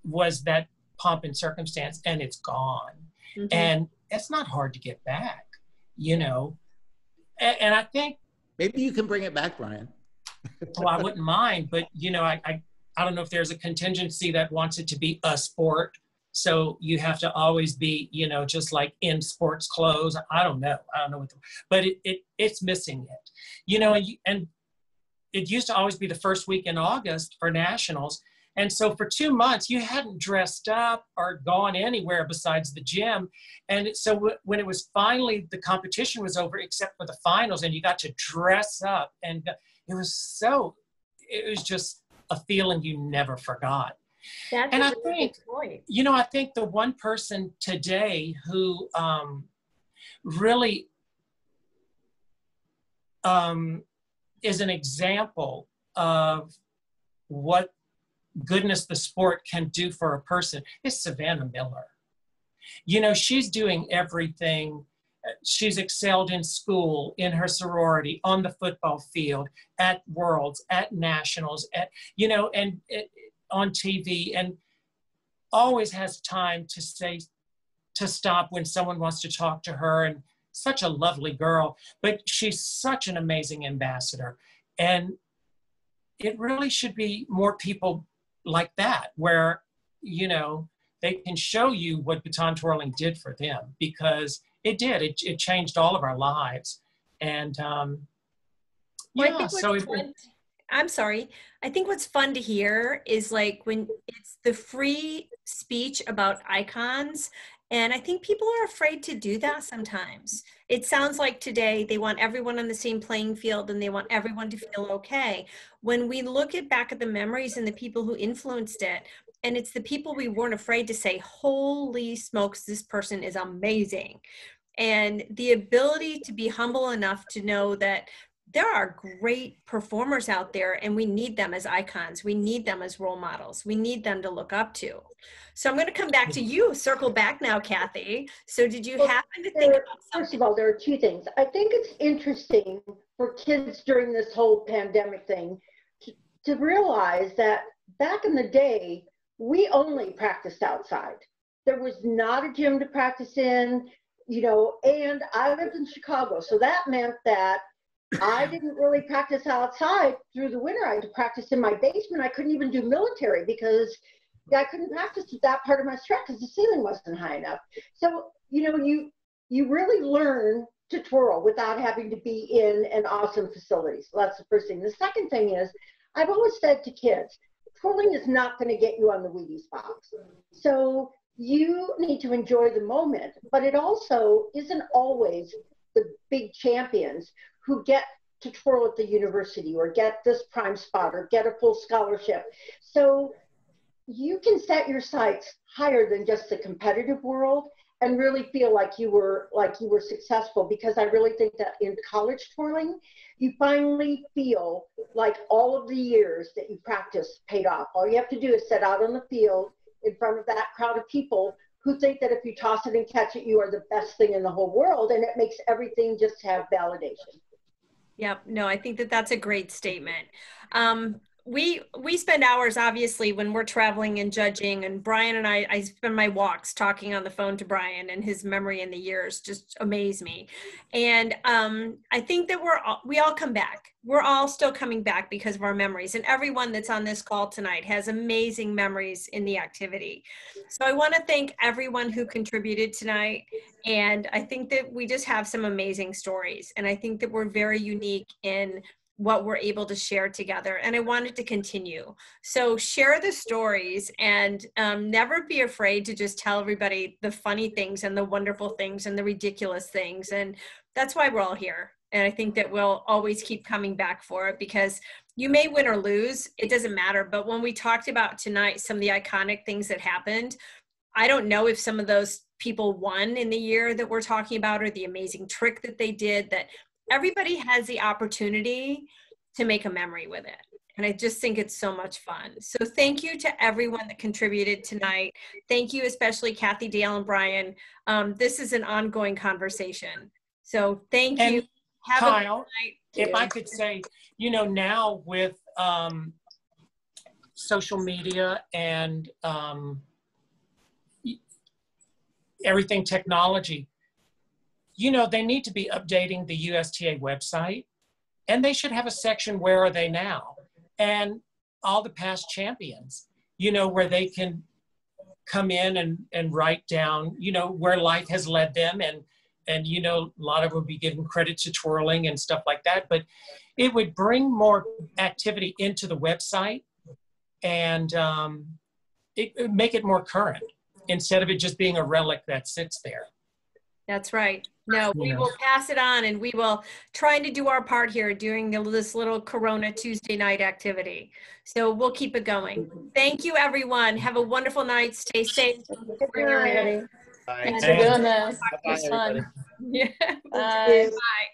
was that pomp and circumstance, and it's gone. Mm-hmm. And it's not hard to get back, you know. And I think maybe you can bring it back, Brian. Well, I wouldn't mind, but you know, I don't know if there's a contingency that wants it to be a sport, so you have to always be, you know, just like in sports clothes. I don't know but it's missing it, you know. And it used to always be the first week in August for nationals. And so for 2 months, you hadn't dressed up or gone anywhere besides the gym. And so when it was finally, the competition was over, except for the finals, and you got to dress up. And it was just a feeling you never forgot. And I think, you know, I think the one person today who really is an example of what goodness the sport can do for a person is Savannah Miller. You know, she's doing everything. She's excelled in school, in her sorority, on the football field, at Worlds, at Nationals, you know, and on TV, and always has time to stop when someone wants to talk to her, and such a lovely girl, but she's such an amazing ambassador. And it really should be more people like that, where, you know, they can show you what baton twirling did for them, because it did. It changed all of our lives. And yeah, so I'm sorry. I think what's fun to hear is like when it's the free speech about icons. And I think people are afraid to do that sometimes. It sounds like today they want everyone on the same playing field and they want everyone to feel okay. When we look back at the memories and the people who influenced it, and it's the people we weren't afraid to say, holy smokes, this person is amazing. And the ability to be humble enough to know that there are great performers out there and we need them as icons. We need them as role models. We need them to look up to. So I'm going to come back to you, circle back now, Kathy. So did you happen to think about something? First of all, there are two things. I think it's interesting for kids during this whole pandemic thing to realize that back in the day, we only practiced outside. There was not a gym to practice in, you know, and I lived in Chicago. So that meant that I didn't really practice outside through the winter. I had to practice in my basement. I couldn't even do military because I couldn't practice with that part of my Strutt because the ceiling wasn't high enough. So, you know, you really learn to twirl without having to be in an awesome facility. So that's the first thing. The second thing is, I've always said to kids, twirling is not going to get you on the Wheaties box. So you need to enjoy the moment, but it also isn't always the big champions who get to twirl at the university or get this prime spot or get a full scholarship. So you can set your sights higher than just the competitive world and really feel like you were successful, because I really think that in college twirling, you finally feel like all of the years that you practiced paid off. All you have to do is set out on the field in front of that crowd of people who think that if you toss it and catch it, you are the best thing in the whole world, and it makes everything just have validation. Yep. No, I think that that's a great statement. We spend hours, obviously, when we're traveling and judging, and Brian and I spend my walks talking on the phone to Brian, and his memory in the years just amaze me. And I think that we all come back. We're all still coming back because of our memories, and everyone that's on this call tonight has amazing memories in the activity. So I want to thank everyone who contributed tonight. And I think that we just have some amazing stories, and I think that we're very unique in what we're able to share together, and I want it to continue. So share the stories, and never be afraid to just tell everybody the funny things and the wonderful things and the ridiculous things. And that's why we're all here. And I think that we'll always keep coming back for it, because you may win or lose, it doesn't matter. But when we talked about tonight some of the iconic things that happened, I don't know if some of those people won in the year that we're talking about, or the amazing trick that they did, that everybody has the opportunity to make a memory with it. And I just think it's so much fun. So thank you to everyone that contributed tonight. Thank you, especially Kathy, Dale, and Brian. This is an ongoing conversation. So thank you. And have Kyle, a good night. if I could say, you know, now with social media and everything technology, you know, they need to be updating the USTA website, and they should have a section, where are they now? And all the past champions, you know, where they can come in and write down, you know, where life has led them. And, you know, a lot of them would be given credit to twirling and stuff like that, but it would bring more activity into the website, and it would make it more current, instead of it just being a relic that sits there. That's right. No, we will pass it on, and we will try to do our part here during this little Corona Tuesday night activity. So we'll keep it going. Thank you, everyone. Have a wonderful night. Stay safe. Good night. Bye. Thanks for doing this. Bye, It was fun. everybody. Yeah. Bye. Bye.